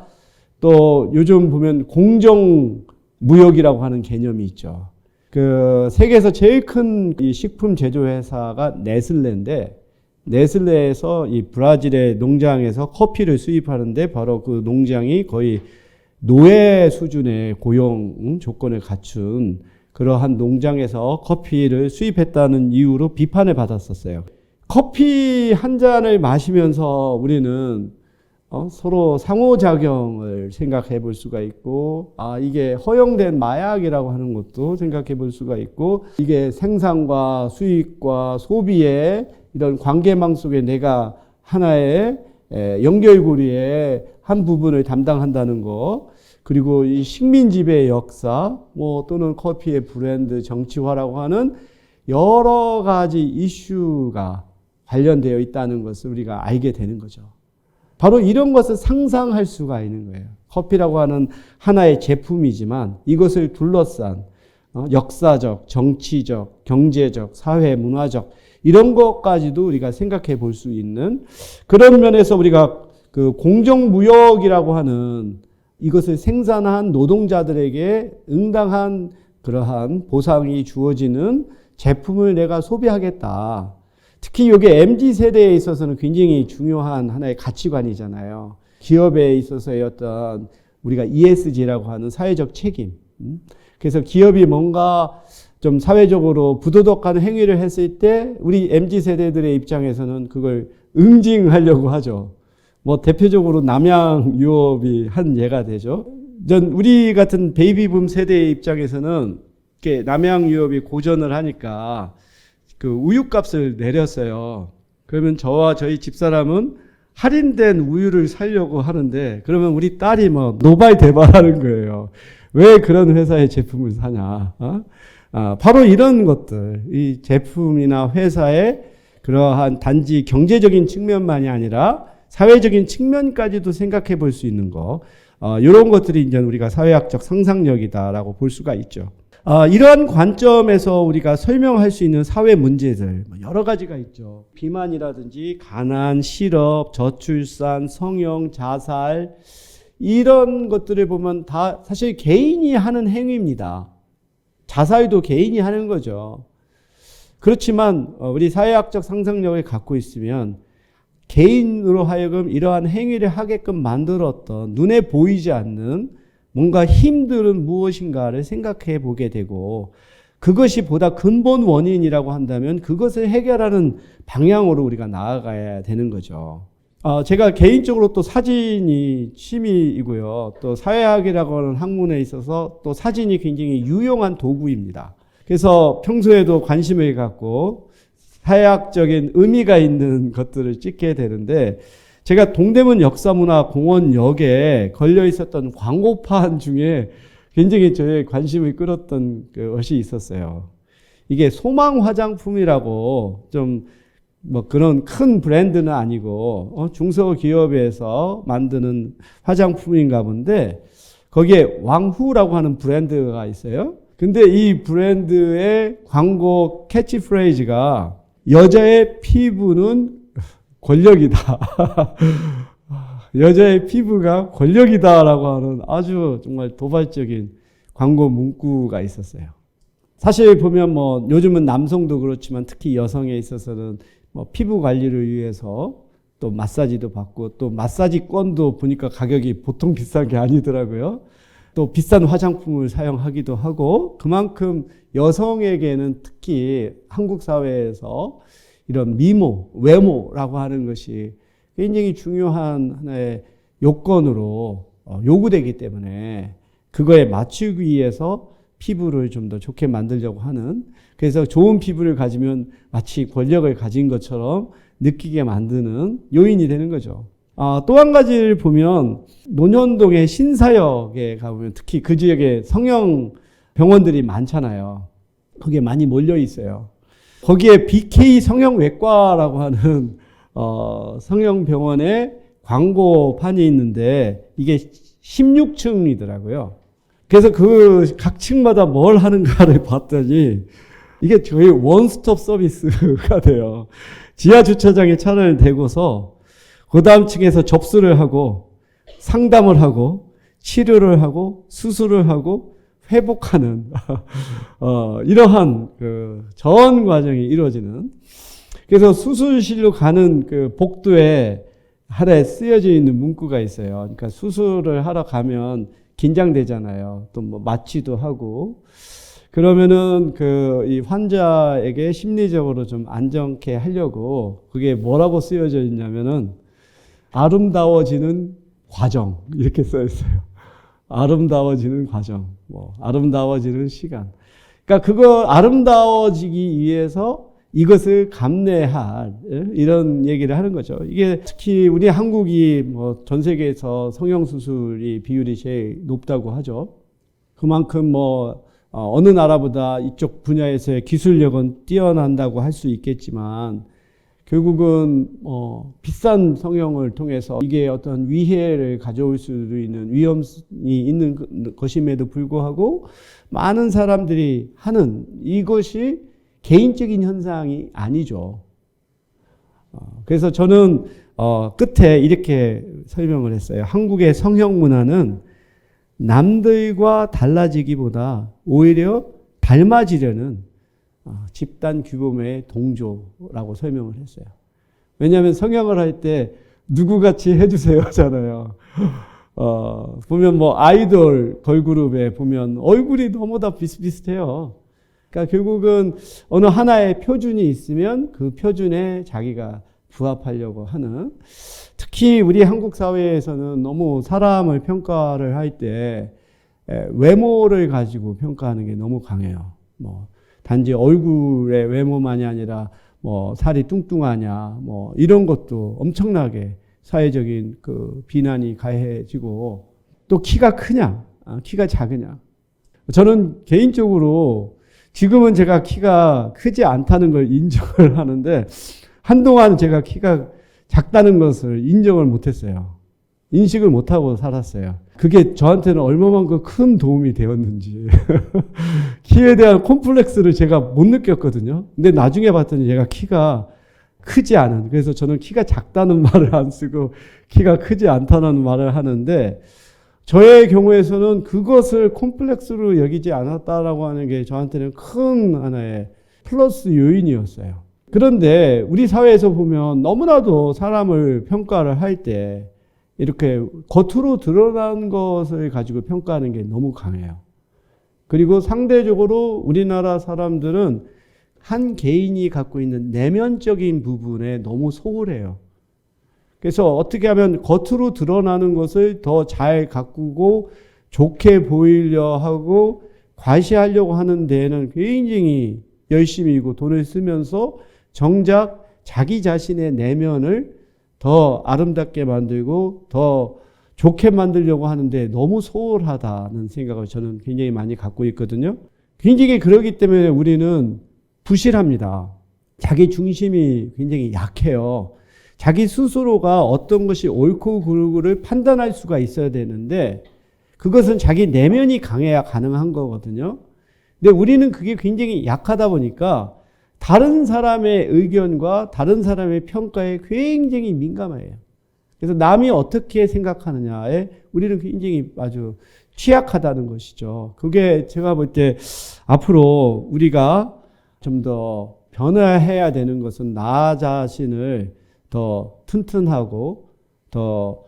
또 요즘 보면 공정무역이라고 하는 개념이 있죠. 그 세계에서 제일 큰 이 식품 제조회사가 네슬레인데 네슬레에서 이 브라질의 농장에서 커피를 수입하는데 바로 그 농장이 거의 노예 수준의 고용 조건을 갖춘 그러한 농장에서 커피를 수입했다는 이유로 비판을 받았었어요. 커피 한 잔을 마시면서 우리는 서로 상호작용을 생각해 볼 수가 있고, 이게 허용된 마약이라고 하는 것도 생각해 볼 수가 있고, 이게 생산과 수익과 소비의 이런 관계망 속에 내가 하나의 연결고리의 한 부분을 담당한다는 거, 그리고 이 식민지배의 역사, 또는 커피의 브랜드 정치화라고 하는 여러 가지 이슈가 관련되어 있다는 것을 우리가 알게 되는 거죠. 바로 이런 것을 상상할 수가 있는 거예요. 커피라고 하는 하나의 제품이지만 이것을 둘러싼 역사적, 정치적, 경제적, 사회, 문화적 이런 것까지도 우리가 생각해 볼 수 있는 그런 면에서 우리가 그 공정무역이라고 하는 이것을 생산한 노동자들에게 응당한 그러한 보상이 주어지는 제품을 내가 소비하겠다. 특히 이게 MZ세대에 있어서는 굉장히 중요한 하나의 가치관이잖아요. 기업에 있어서의 어떤 우리가 ESG라고 하는 사회적 책임. 그래서 기업이 뭔가 좀 사회적으로 부도덕한 행위를 했을 때 우리 MZ세대들의 입장에서는 그걸 응징하려고 하죠. 대표적으로 남양 유업이 한 예가 되죠. 우리 같은 베이비붐 세대의 입장에서는 이렇게 남양 유업이 고전을 하니까 그 우유값을 내렸어요. 그러면 저와 저희 집사람은 할인된 우유를 사려고 하는데 그러면 우리 딸이 노발대발하는 거예요. 왜 그런 회사의 제품을 사냐? 바로 이런 것들, 이 제품이나 회사의 그러한 단지 경제적인 측면만이 아니라 사회적인 측면까지도 생각해 볼 수 있는 거, 이런 것들이 이제 우리가 사회학적 상상력이다라고 볼 수가 있죠. 이러한 관점에서 우리가 설명할 수 있는 사회 문제들 여러 가지가 있죠. 비만이라든지 가난, 실업, 저출산, 성형, 자살 이런 것들을 보면 다 사실 개인이 하는 행위입니다. 자살도 개인이 하는 거죠. 그렇지만 우리 사회학적 상상력을 갖고 있으면 개인으로 하여금 이러한 행위를 하게끔 만들었던 눈에 보이지 않는 뭔가 힘들은 무엇인가를 생각해 보게 되고 그것이 보다 근본 원인이라고 한다면 그것을 해결하는 방향으로 우리가 나아가야 되는 거죠. 제가 개인적으로 또 사진이 취미이고요. 또 사회학이라고 하는 학문에 있어서 또 사진이 굉장히 유용한 도구입니다. 그래서 평소에도 관심을 갖고 사회학적인 의미가 있는 것들을 찍게 되는데 제가 동대문 역사문화공원역에 걸려 있었던 광고판 중에 굉장히 저의 관심을 끌었던 것이 있었어요. 이게 소망 화장품이라고 좀 뭐 그런 큰 브랜드는 아니고 중소기업에서 만드는 화장품인가 본데 거기에 왕후라고 하는 브랜드가 있어요. 근데 이 브랜드의 광고 캐치프레이즈가 여자의 피부는 권력이다. 여자의 피부가 권력이다라고 하는 아주 정말 도발적인 광고 문구가 있었어요. 사실 보면 뭐 요즘은 남성도 그렇지만 특히 여성에 있어서는 뭐 피부 관리를 위해서 또 마사지도 받고 또 마사지권도 보니까 가격이 보통 비싼 게 아니더라고요. 또 비싼 화장품을 사용하기도 하고 그만큼 여성에게는 특히 한국 사회에서 이런 미모, 외모라고 하는 것이 굉장히 중요한 하나의 요건으로 요구되기 때문에 그거에 맞추기 위해서 피부를 좀 더 좋게 만들려고 하는 그래서 좋은 피부를 가지면 마치 권력을 가진 것처럼 느끼게 만드는 요인이 되는 거죠. 또 한 가지를 보면 논현동의 신사역에 가보면 특히 그 지역에 성형 병원들이 많잖아요. 거기에 많이 몰려 있어요. 거기에 BK 성형외과라고 하는 성형병원에 광고판이 있는데 이게 16층이더라고요. 그래서 그 각 층마다 뭘 하는가를 봤더니 이게 저희 원스톱 서비스가 돼요. 지하 주차장에 차를 대고서 그 다음 층에서 접수를 하고 상담을 하고 치료를 하고 수술을 하고 회복하는 이러한 그 전 과정이 이루어지는 그래서 수술실로 가는 그 복도에 하나에 쓰여져 있는 문구가 있어요. 그러니까 수술을 하러 가면 긴장되잖아요. 또 뭐 마취도 하고 그러면은 이 환자에게 심리적으로 좀 안정케 하려고 그게 뭐라고 쓰여져 있냐면은 아름다워지는 과정 이렇게 써 있어요. 아름다워지는 과정, 뭐 아름다워지는 시간. 그러니까 그거 아름다워지기 위해서 이것을 감내할 이런 얘기를 하는 거죠. 이게 특히 우리 한국이 뭐 전 세계에서 성형수술이 비율이 제일 높다고 하죠. 그만큼 뭐 어느 나라보다 이쪽 분야에서의 기술력은 뛰어난다고 할 수 있겠지만 결국은 비싼 성형을 통해서 이게 어떤 위해를 가져올 수도 있는 위험이 있는 것임에도 불구하고 많은 사람들이 하는 이것이 개인적인 현상이 아니죠. 그래서 저는 끝에 이렇게 설명을 했어요. 한국의 성형 문화는 남들과 달라지기보다 오히려 닮아지려는 집단 규범의 동조라고 설명을 했어요. 왜냐하면 성형을 할 때 누구같이 해주세요 하잖아요. 보면 뭐 아이돌 걸그룹에 보면 얼굴이 너무 다 비슷비슷해요. 그러니까 결국은 어느 하나의 표준이 있으면 그 표준에 자기가 부합하려고 하는 특히 우리 한국 사회에서는 너무 사람을 평가를 할 때 외모를 가지고 평가하는 게 너무 강해요. 뭐 단지 얼굴의 외모만이 아니라 뭐 살이 뚱뚱하냐 뭐 이런 것도 엄청나게 사회적인 그 비난이 가해지고 또 키가 크냐 키가 작으냐 저는 개인적으로 지금은 제가 키가 크지 않다는 걸 인정을 하는데 한동안 제가 키가 작다는 것을 인정을 못했어요. 인식을 못하고 살았어요. 그게 저한테는 얼마만큼 큰 도움이 되었는지. 키에 대한 콤플렉스를 제가 못 느꼈거든요. 근데 나중에 봤더니 얘가 키가 크지 않은, 그래서 저는 키가 작다는 말을 안 쓰고 키가 크지 않다는 말을 하는데, 저의 경우에서는 그것을 콤플렉스로 여기지 않았다라고 하는 게 저한테는 큰 하나의 플러스 요인이었어요. 그런데 우리 사회에서 보면 너무나도 사람을 평가를 할 때 이렇게 겉으로 드러난 것을 가지고 평가하는 게 너무 강해요. 그리고 상대적으로 우리나라 사람들은 한 개인이 갖고 있는 내면적인 부분에 너무 소홀해요. 그래서 어떻게 하면 겉으로 드러나는 것을 더 잘 가꾸고 좋게 보이려 하고 과시하려고 하는 데에는 굉장히 열심히고 돈을 쓰면서 정작 자기 자신의 내면을 더 아름답게 만들고 더 좋게 만들려고 하는데 너무 소홀하다는 생각을 저는 굉장히 많이 갖고 있거든요. 굉장히 그러기 때문에 우리는 부실합니다. 자기 중심이 굉장히 약해요. 자기 스스로가 어떤 것이 옳고 그르고를 판단할 수가 있어야 되는데 그것은 자기 내면이 강해야 가능한 거거든요. 근데 우리는 그게 굉장히 약하다 보니까 다른 사람의 의견과 다른 사람의 평가에 굉장히 민감해요. 그래서 남이 어떻게 생각하느냐에 우리는 굉장히 아주 취약하다는 것이죠. 그게 제가 볼 때 앞으로 우리가 좀 더 변화해야 되는 것은 나 자신을 더 튼튼하고 더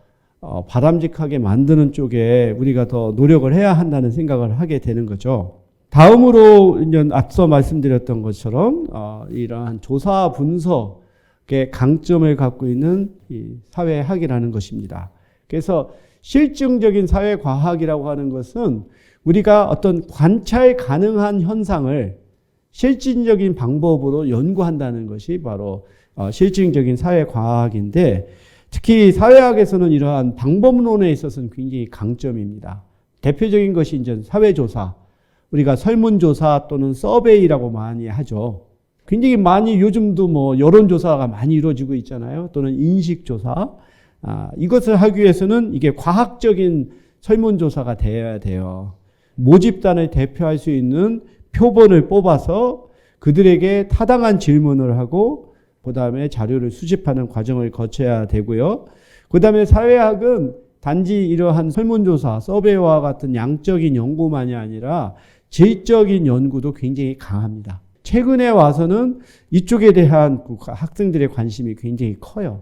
바람직하게 만드는 쪽에 우리가 더 노력을 해야 한다는 생각을 하게 되는 거죠. 다음으로 이제 앞서 말씀드렸던 것처럼 이러한 조사 분석의 강점을 갖고 있는 이 사회학이라는 것입니다. 그래서 실증적인 사회과학이라고 하는 것은 우리가 어떤 관찰 가능한 현상을 실질적인 방법으로 연구한다는 것이 바로 실증적인 사회과학인데, 특히 사회학에서는 이러한 방법론에 있어서는 굉장히 강점입니다. 대표적인 것이 이제 사회조사, 우리가 설문조사 또는 서베이라고 많이 하죠. 굉장히 많이 요즘도 뭐 여론조사가 많이 이루어지고 있잖아요. 또는 인식조사. 이것을 하기 위해서는 이게 과학적인 설문조사가 되어야 돼요. 모집단을 대표할 수 있는 표본을 뽑아서 그들에게 타당한 질문을 하고 그 다음에 자료를 수집하는 과정을 거쳐야 되고요. 그 다음에 사회학은 단지 이러한 설문조사, 서베이와 같은 양적인 연구만이 아니라 질적인 연구도 굉장히 강합니다. 최근에 와서는 이쪽에 대한 학생들의 관심이 굉장히 커요.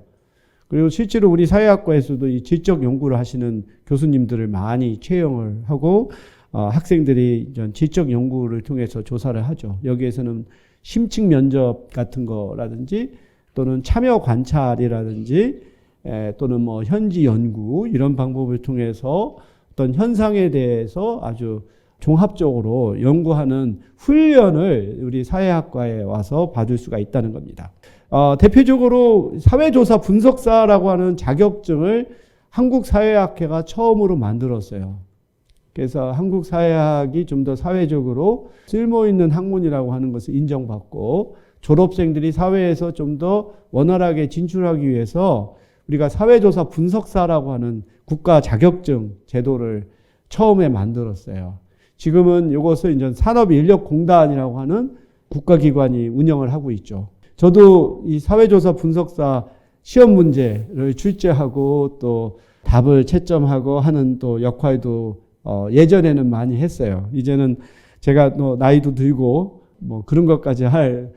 그리고 실제로 우리 사회학과에서도 이 질적 연구를 하시는 교수님들을 많이 채용을 하고 학생들이 질적 연구를 통해서 조사를 하죠. 여기에서는 심층 면접 같은 거라든지 또는 참여 관찰이라든지 또는 뭐 현지 연구 이런 방법을 통해서 어떤 현상에 대해서 아주 종합적으로 연구하는 훈련을 우리 사회학과에 와서 받을 수가 있다는 겁니다. 대표적으로 사회조사 분석사라고 하는 자격증을 한국사회학회가 처음으로 만들었어요. 그래서 한국사회학이 좀 더 사회적으로 쓸모있는 학문이라고 하는 것을 인정받고 졸업생들이 사회에서 좀 더 원활하게 진출하기 위해서 우리가 사회조사 분석사라고 하는 국가 자격증 제도를 처음에 만들었어요. 지금은 이것을 이제 산업인력공단이라고 하는 국가기관이 운영을 하고 있죠. 저도 이 사회조사 분석사 시험 문제를 출제하고 또 답을 채점하고 하는 또 역할도 예전에는 많이 했어요. 이제는 제가 나이도 들고 뭐 그런 것까지 할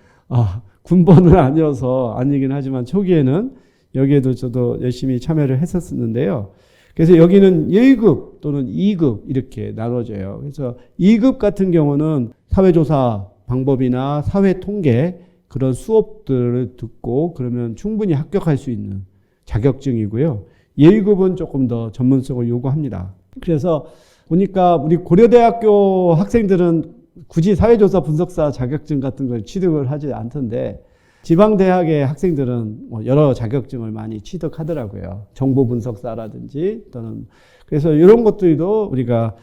군번은 아니어서 아니긴 하지만 초기에는 여기에도 저도 열심히 참여를 했었는데요. 그래서 여기는 1급 또는 2급 이렇게 나눠져요. 그래서 2급 같은 경우는 사회조사 방법이나 사회통계 그런 수업들을 듣고 그러면 충분히 합격할 수 있는 자격증이고요. 1급은 조금 더 전문성을 요구합니다. 그래서 보니까 우리 고려대학교 학생들은 굳이 사회조사 분석사 자격증 같은 걸 취득을 하지 않던데 지방대학의 학생들은 여러 자격증을 많이 취득하더라고요. 정보분석사라든지 또는 그래서 이런 것들도 우리가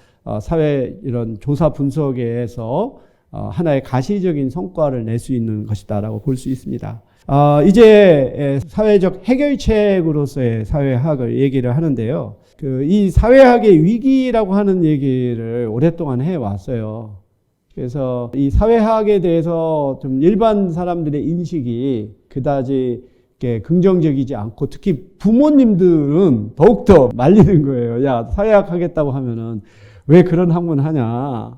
사회 이런 조사 분석에서 하나의 가시적인 성과를 낼 수 있는 것이다라고 볼 수 있습니다. 이제 사회적 해결책으로서의 사회학을 얘기를 하는데요. 이 사회학의 위기라고 하는 얘기를 오랫동안 해왔어요. 그래서 이 사회학에 대해서 좀 일반 사람들의 인식이 그다지 이렇게 긍정적이지 않고 특히 부모님들은 더욱더 말리는 거예요. 야, 사회학 하겠다고 하면은 왜 그런 학문 하냐?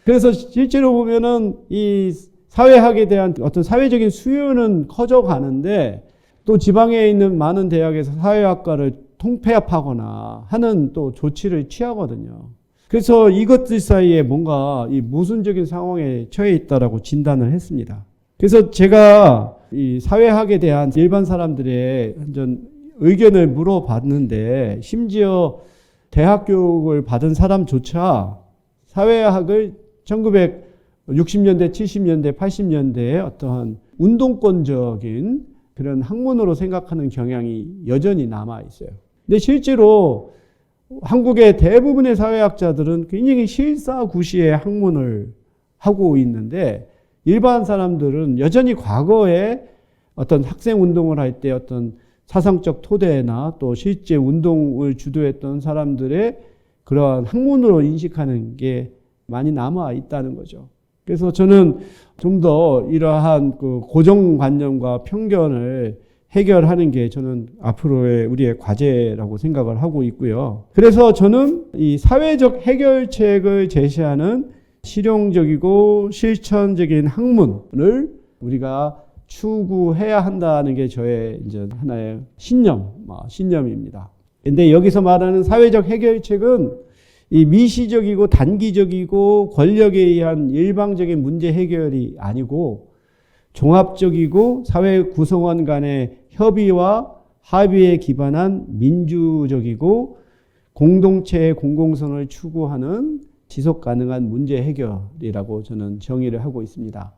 그래서 실제로 보면은 이 사회학에 대한 어떤 사회적인 수요는 커져가는데 또 지방에 있는 많은 대학에서 사회학과를 통폐합하거나 하는 또 조치를 취하거든요. 그래서 이것들 사이에 뭔가 이 모순적인 상황에 처해 있다라고 진단을 했습니다. 그래서 제가 이 사회학에 대한 일반 사람들의 완전 의견을 물어봤는데 심지어 대학 교육을 받은 사람조차 사회학을 1960년대, 70년대, 80년대에 어떠한 운동권적인 그런 학문으로 생각하는 경향이 여전히 남아 있어요. 근데 실제로 한국의 대부분의 사회학자들은 굉장히 실사구시의 학문을 하고 있는데 일반 사람들은 여전히 과거에 어떤 학생 운동을 할 때 어떤 사상적 토대나 또 실제 운동을 주도했던 사람들의 그러한 학문으로 인식하는 게 많이 남아 있다는 거죠. 그래서 저는 좀 더 이러한 그 고정관념과 편견을 해결하는 게 저는 앞으로의 우리의 과제라고 생각을 하고 있고요. 그래서 저는 이 사회적 해결책을 제시하는 실용적이고 실천적인 학문을 우리가 추구해야 한다는 게 저의 이제 하나의 신념입니다. 근데 여기서 말하는 사회적 해결책은 이 미시적이고 단기적이고 권력에 의한 일방적인 문제 해결이 아니고 종합적이고 사회 구성원 간의 협의와 합의에 기반한 민주적이고 공동체의 공공성을 추구하는 지속 가능한 문제 해결이라고 저는 정의를 하고 있습니다.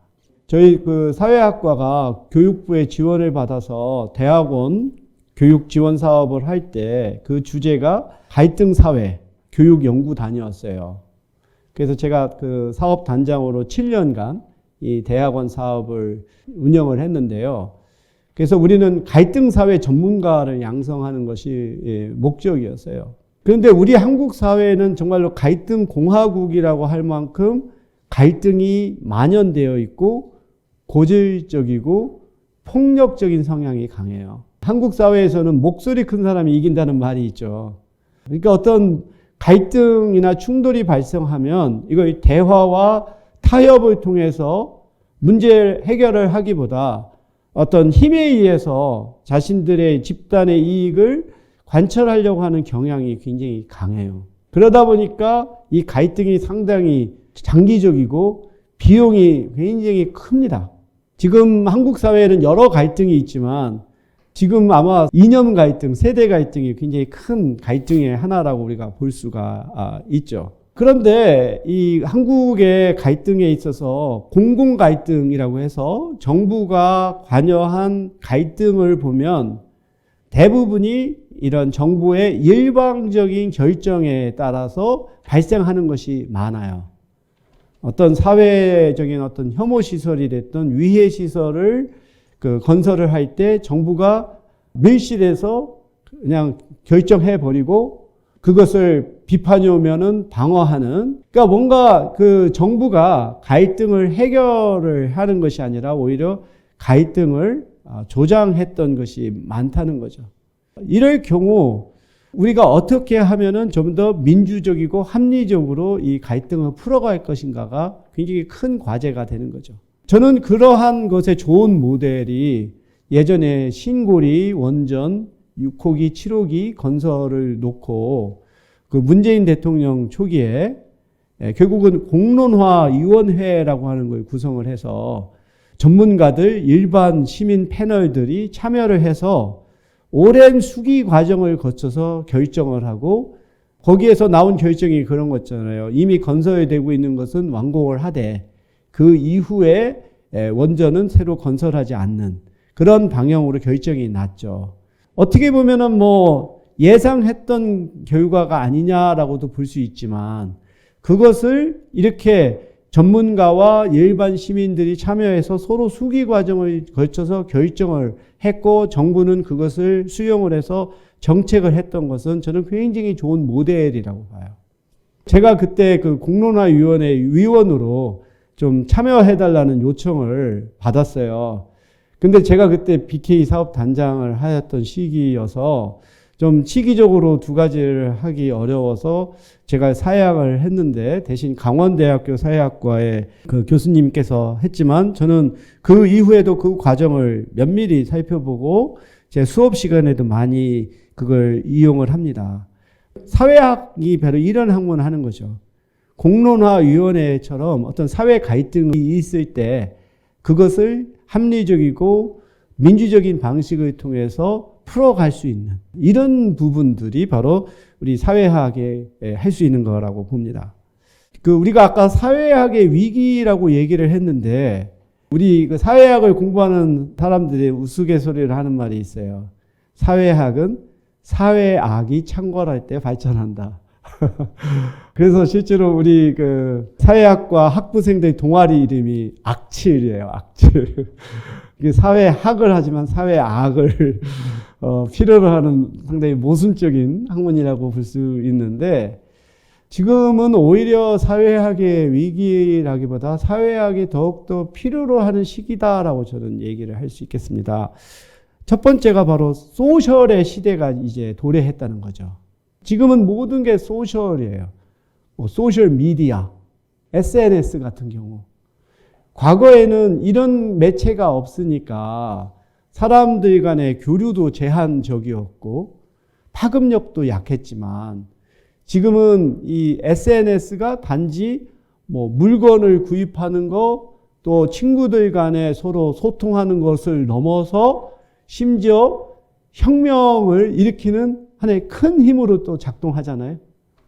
저희 그 사회학과가 교육부의 지원을 받아서 대학원 교육 지원 사업을 할 때 그 주제가 갈등 사회 교육 연구단이었어요. 그래서 제가 그 사업 단장으로 7년간 이 대학원 사업을 운영을 했는데요. 그래서 우리는 갈등 사회 전문가를 양성하는 것이 목적이었어요. 그런데 우리 한국 사회는 정말로 갈등 공화국이라고 할 만큼 갈등이 만연되어 있고 고질적이고 폭력적인 성향이 강해요. 한국 사회에서는 목소리 큰 사람이 이긴다는 말이 있죠. 그러니까 어떤 갈등이나 충돌이 발생하면 이걸 대화와 타협을 통해서 문제 해결을 하기보다 어떤 힘에 의해서 자신들의 집단의 이익을 관철하려고 하는 경향이 굉장히 강해요. 그러다 보니까 이 갈등이 상당히 장기적이고 비용이 굉장히 큽니다. 지금 한국 사회에는 여러 갈등이 있지만 지금 아마 이념 갈등, 세대 갈등이 굉장히 큰 관증의 하나라고 우리가 볼 수가 있죠. 그런데 이 한국의 갈등에 있어서 공공 갈등이라고 해서 정부가 관여한 갈등을 보면 대부분이 이런 정부의 일방적인 결정에 따라서 발생하는 것이 많아요. 어떤 사회적인 어떤 혐오 시설이 됐던 위해 시설을 건설을 할 때 정부가 밀실에서 그냥 결정해 버리고 그것을 비판이 오면은 방어하는, 그러니까 뭔가 그 정부가 갈등을 해결을 하는 것이 아니라 오히려 갈등을 조장했던 것이 많다는 거죠. 이럴 경우 우리가 어떻게 하면은 좀 더 민주적이고 합리적으로 이 갈등을 풀어갈 것인가가 굉장히 큰 과제가 되는 거죠. 저는 그러한 것의 좋은 모델이 예전에 신고리, 원전, 6호기, 7호기 건설을 놓고 그 문재인 대통령 초기에 결국은 공론화위원회라고 하는 걸 구성을 해서 전문가들, 일반 시민 패널들이 참여를 해서 오랜 수기 과정을 거쳐서 결정을 하고 거기에서 나온 결정이 그런 거잖아요. 이미 건설되고 있는 것은 완공을 하되 그 이후에 원전은 새로 건설하지 않는 그런 방향으로 결정이 났죠. 어떻게 보면은 뭐 예상했던 결과가 아니냐라고도 볼 수 있지만 그것을 이렇게 전문가와 일반 시민들이 참여해서 서로 수기 과정을 거쳐서 결정을 했고 정부는 그것을 수용을 해서 정책을 했던 것은 저는 굉장히 좋은 모델이라고 봐요. 제가 그때 그 공론화위원회 위원으로 좀 참여해달라는 요청을 받았어요. 근데 제가 그때 BK 사업단장을 하였던 시기여서 좀 시기적으로 두 가지를 하기 어려워서 제가 사회학을 했는데 대신 강원대학교 사회학과의 그 교수님께서 했지만 저는 그 이후에도 그 과정을 면밀히 살펴보고 제 수업 시간에도 많이 그걸 이용을 합니다. 사회학이 바로 이런 학문을 하는 거죠. 공론화위원회처럼 어떤 사회 갈등이 있을 때 그것을 합리적이고 민주적인 방식을 통해서 풀어갈 수 있는 이런 부분들이 바로 우리 사회학에 할 수 있는 거라고 봅니다. 우리가 아까 사회학의 위기라고 얘기를 했는데 우리 그 사회학을 공부하는 사람들이 우스갯소리를 하는 말이 있어요. 사회학은 사회악이 창궐할 때 발전한다. 그래서 실제로 우리 그 사회학과 학부생들 동아리 이름이 악칠이에요. 악칠. 사회학을 하지만 사회악을 필요로 하는 상당히 모순적인 학문이라고 볼 수 있는데 지금은 오히려 사회학의 위기라기보다 사회학이 더욱더 필요로 하는 시기다라고 저는 얘기를 할 수 있겠습니다. 첫 번째가 바로 소셜의 시대가 이제 도래했다는 거죠. 지금은 모든 게 소셜이에요. 소셜 미디어, SNS 같은 경우. 과거에는 이런 매체가 없으니까 사람들 간의 교류도 제한적이었고 파급력도 약했지만 지금은 이 SNS가 단지 물건을 구입하는 거 또 친구들 간에 서로 소통하는 것을 넘어서 심지어 혁명을 일으키는 하나의 큰 힘으로 또 작동하잖아요.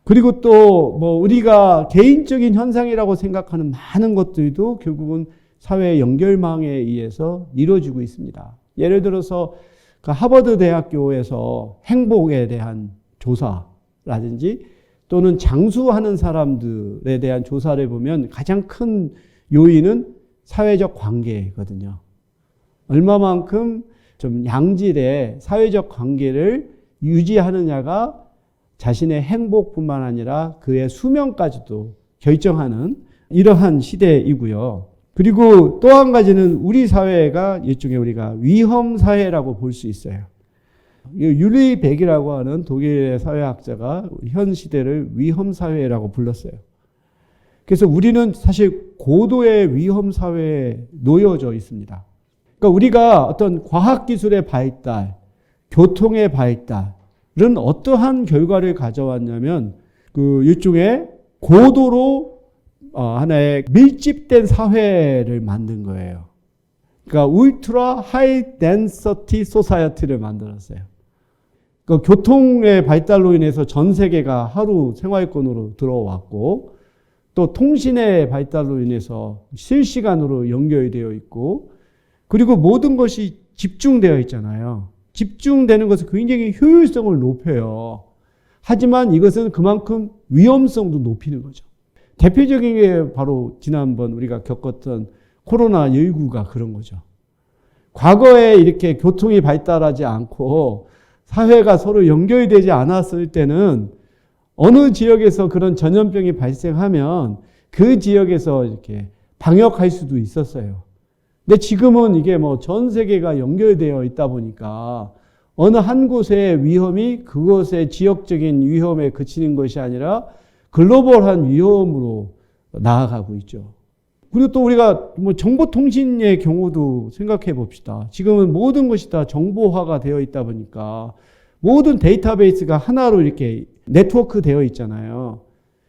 그리고 또 우리가 개인적인 현상이라고 생각하는 많은 것들도 결국은 사회 연결망에 의해서 이루어지고 있습니다. 예를 들어서 그 하버드 대학교에서 행복에 대한 조사라든지 또는 장수하는 사람들에 대한 조사를 보면 가장 큰 요인은 사회적 관계거든요. 얼마만큼 좀 양질의 사회적 관계를 유지하느냐가 자신의 행복뿐만 아니라 그의 수명까지도 결정하는 이러한 시대이고요. 그리고 또 한 가지는 우리 사회가 일종의 우리가 위험 사회라고 볼 수 있어요. 율리 백이라고 하는 독일의 사회학자가 현 시대를 위험 사회라고 불렀어요. 그래서 우리는 사실 고도의 위험 사회에 놓여져 있습니다. 그러니까 우리가 어떤 과학기술의 발달, 교통의 발달은 어떠한 결과를 가져왔냐면 일종의 고도로 하나의 밀집된 사회를 만든 거예요. 그러니까 울트라 하이 덴서티 소사이어티를 만들었어요. 그러니까 교통의 발달로 인해서 전 세계가 하루 생활권으로 들어왔고 또 통신의 발달로 인해서 실시간으로 연결되어 있고 그리고 모든 것이 집중되어 있잖아요. 집중되는 것은 굉장히 효율성을 높여요. 하지만 이것은 그만큼 위험성도 높이는 거죠. 대표적인 게 바로 지난번 우리가 겪었던 코로나19가 그런 거죠. 과거에 이렇게 교통이 발달하지 않고 사회가 서로 연결되지 않았을 때는 어느 지역에서 그런 전염병이 발생하면 그 지역에서 이렇게 방역할 수도 있었어요. 근데 지금은 이게 전 세계가 연결되어 있다 보니까 어느 한 곳의 위험이 그것의 지역적인 위험에 그치는 것이 아니라 글로벌한 위험으로 나아가고 있죠. 그리고 또 우리가 정보통신의 경우도 생각해 봅시다. 지금은 모든 것이 다 정보화가 되어 있다 보니까 모든 데이터베이스가 하나로 이렇게 네트워크 되어 있잖아요.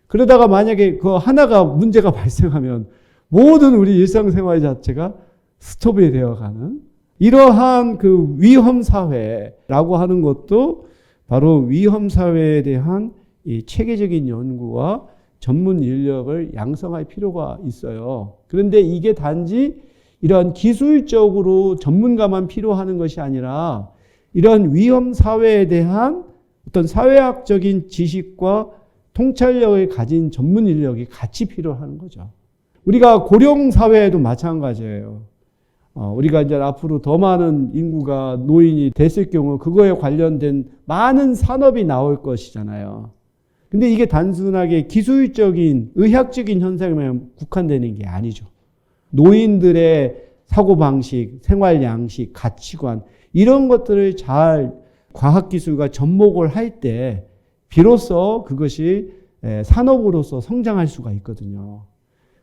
그러다가 만약에 그 하나가 문제가 발생하면 모든 우리 일상생활 자체가 스톱이 되어가는 이러한 그 위험사회라고 하는 것도 바로 위험사회에 대한 이 체계적인 연구와 전문 인력을 양성할 필요가 있어요. 그런데 이게 단지 이런 기술적으로 전문가만 필요하는 것이 아니라 이런 위험사회에 대한 어떤 사회학적인 지식과 통찰력을 가진 전문 인력이 같이 필요한 거죠. 우리가 고령사회에도 마찬가지예요. 우리가 이제 앞으로 더 많은 인구가 노인이 됐을 경우 그거에 관련된 많은 산업이 나올 것이잖아요. 근데 이게 단순하게 기술적인, 의학적인 현상에만 국한되는 게 아니죠. 노인들의 사고방식, 생활 양식, 가치관, 이런 것들을 잘 과학기술과 접목을 할 때 비로소 그것이 산업으로서 성장할 수가 있거든요.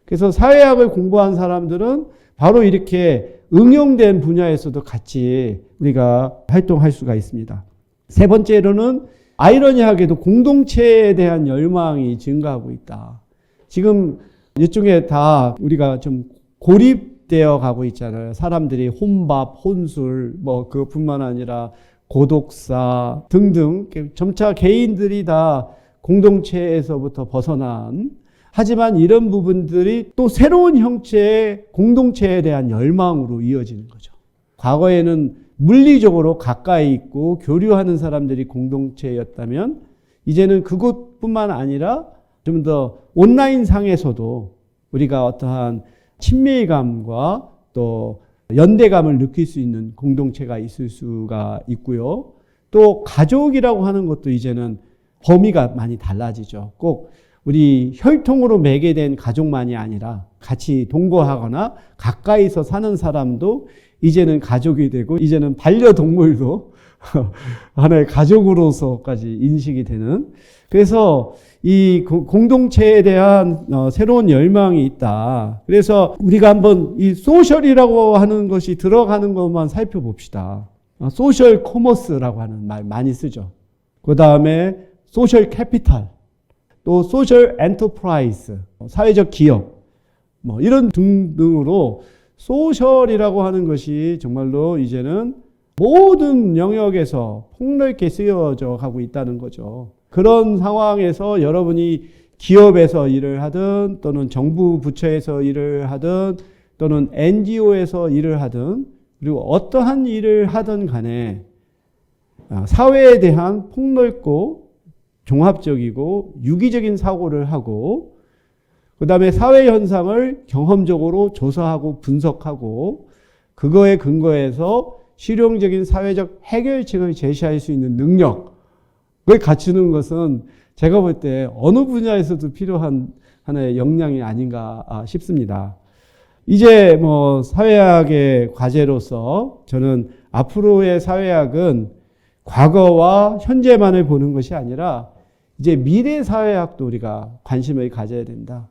그래서 사회학을 공부한 사람들은 바로 이렇게 응용된 분야에서도 같이 우리가 활동할 수가 있습니다. 세 번째로는 아이러니하게도 공동체에 대한 열망이 증가하고 있다. 지금 이쪽에 다 우리가 좀 고립되어 가고 있잖아요. 사람들이 혼밥, 혼술, 뭐 그것뿐만 아니라 고독사 등등 점차 개인들이 다 공동체에서부터 벗어난, 하지만 이런 부분들이 또 새로운 형체의 공동체에 대한 열망으로 이어지는 거죠. 과거에는 물리적으로 가까이 있고 교류하는 사람들이 공동체였다면 이제는 그것뿐만 아니라 좀 더 온라인 상에서도 우리가 어떠한 친밀감과 또 연대감을 느낄 수 있는 공동체가 있을 수가 있고요. 또 가족이라고 하는 것도 이제는 범위가 많이 달라지죠. 꼭 우리 혈통으로 매개된 가족만이 아니라 같이 동거하거나 가까이서 사는 사람도 이제는 가족이 되고, 이제는 반려동물도 하나의 가족으로서까지 인식이 되는, 그래서 이 공동체에 대한 새로운 열망이 있다. 그래서 우리가 한번 이 소셜이라고 하는 것이 들어가는 것만 살펴봅시다. 소셜 커머스라고 하는 말 많이 쓰죠. 그 다음에 소셜 캐피탈, 또 소셜 엔터프라이즈, 사회적 기업, 뭐 이런 등등으로 소셜이라고 하는 것이 정말로 이제는 모든 영역에서 폭넓게 쓰여져 가고 있다는 거죠. 그런 상황에서 여러분이 기업에서 일을 하든 또는 정부 부처에서 일을 하든 또는 NGO에서 일을 하든 그리고 어떠한 일을 하든 간에 사회에 대한 폭넓고 종합적이고 유기적인 사고를 하고, 그 다음에 사회 현상을 경험적으로 조사하고 분석하고 그거에 근거해서 실용적인 사회적 해결책을 제시할 수 있는 능력을 갖추는 것은 제가 볼 때 어느 분야에서도 필요한 하나의 역량이 아닌가 싶습니다. 이제 뭐 사회학의 과제로서 저는 앞으로의 사회학은 과거와 현재만을 보는 것이 아니라 이제 미래 사회학도 우리가 관심을 가져야 된다.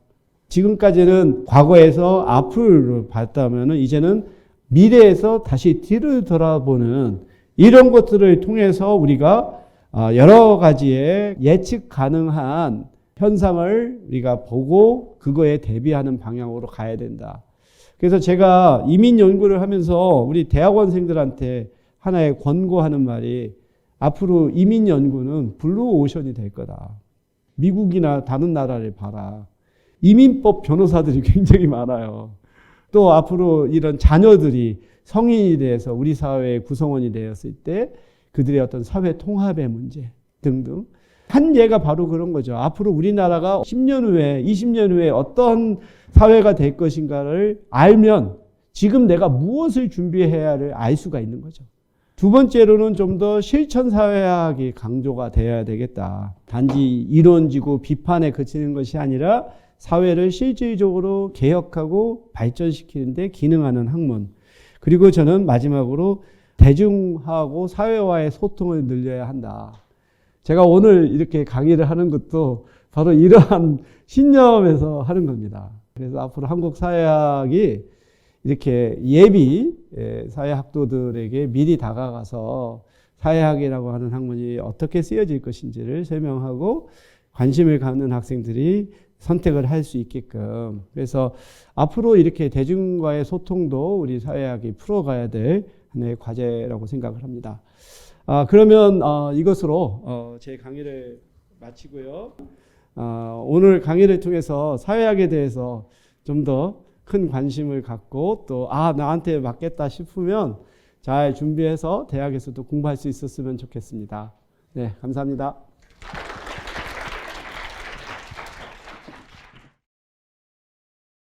지금까지는 과거에서 앞을 봤다면 이제는 미래에서 다시 뒤를 돌아보는 이런 것들을 통해서 우리가 여러 가지의 예측 가능한 현상을 우리가 보고 그거에 대비하는 방향으로 가야 된다. 그래서 제가 이민 연구를 하면서 우리 대학원생들한테 하나의 권고하는 말이, 앞으로 이민 연구는 블루 오션이 될 거다. 미국이나 다른 나라를 봐라. 이민법 변호사들이 굉장히 많아요. 또 앞으로 이런 자녀들이 성인이 돼서 우리 사회의 구성원이 되었을 때 그들의 어떤 사회 통합의 문제 등등. 한 예가 바로 그런 거죠. 앞으로 우리나라가 10년 후에, 20년 후에 어떤 사회가 될 것인가를 알면 지금 내가 무엇을 준비해야 할을 알 수가 있는 거죠. 두 번째로는 좀 더 실천 사회학이 강조가 되어야 되겠다. 단지 이론지고 비판에 그치는 것이 아니라 사회를 실질적으로 개혁하고 발전시키는 데 기능하는 학문. 그리고 저는 마지막으로 대중하고 사회와의 소통을 늘려야 한다. 제가 오늘 이렇게 강의를 하는 것도 바로 이러한 신념에서 하는 겁니다. 그래서 앞으로 한국 사회학이 이렇게 예비 사회학도들에게 미리 다가가서 사회학이라고 하는 학문이 어떻게 쓰여질 것인지를 설명하고 관심을 갖는 학생들이 선택을 할 수 있게끔, 그래서 앞으로 이렇게 대중과의 소통도 우리 사회학이 풀어가야 될 하나의 과제라고 생각을 합니다. 그러면 이것으로 제 강의를 마치고요. 오늘 강의를 통해서 사회학에 대해서 좀 더 큰 관심을 갖고 또 나한테 맞겠다 싶으면 잘 준비해서 대학에서도 공부할 수 있었으면 좋겠습니다. 네, 감사합니다.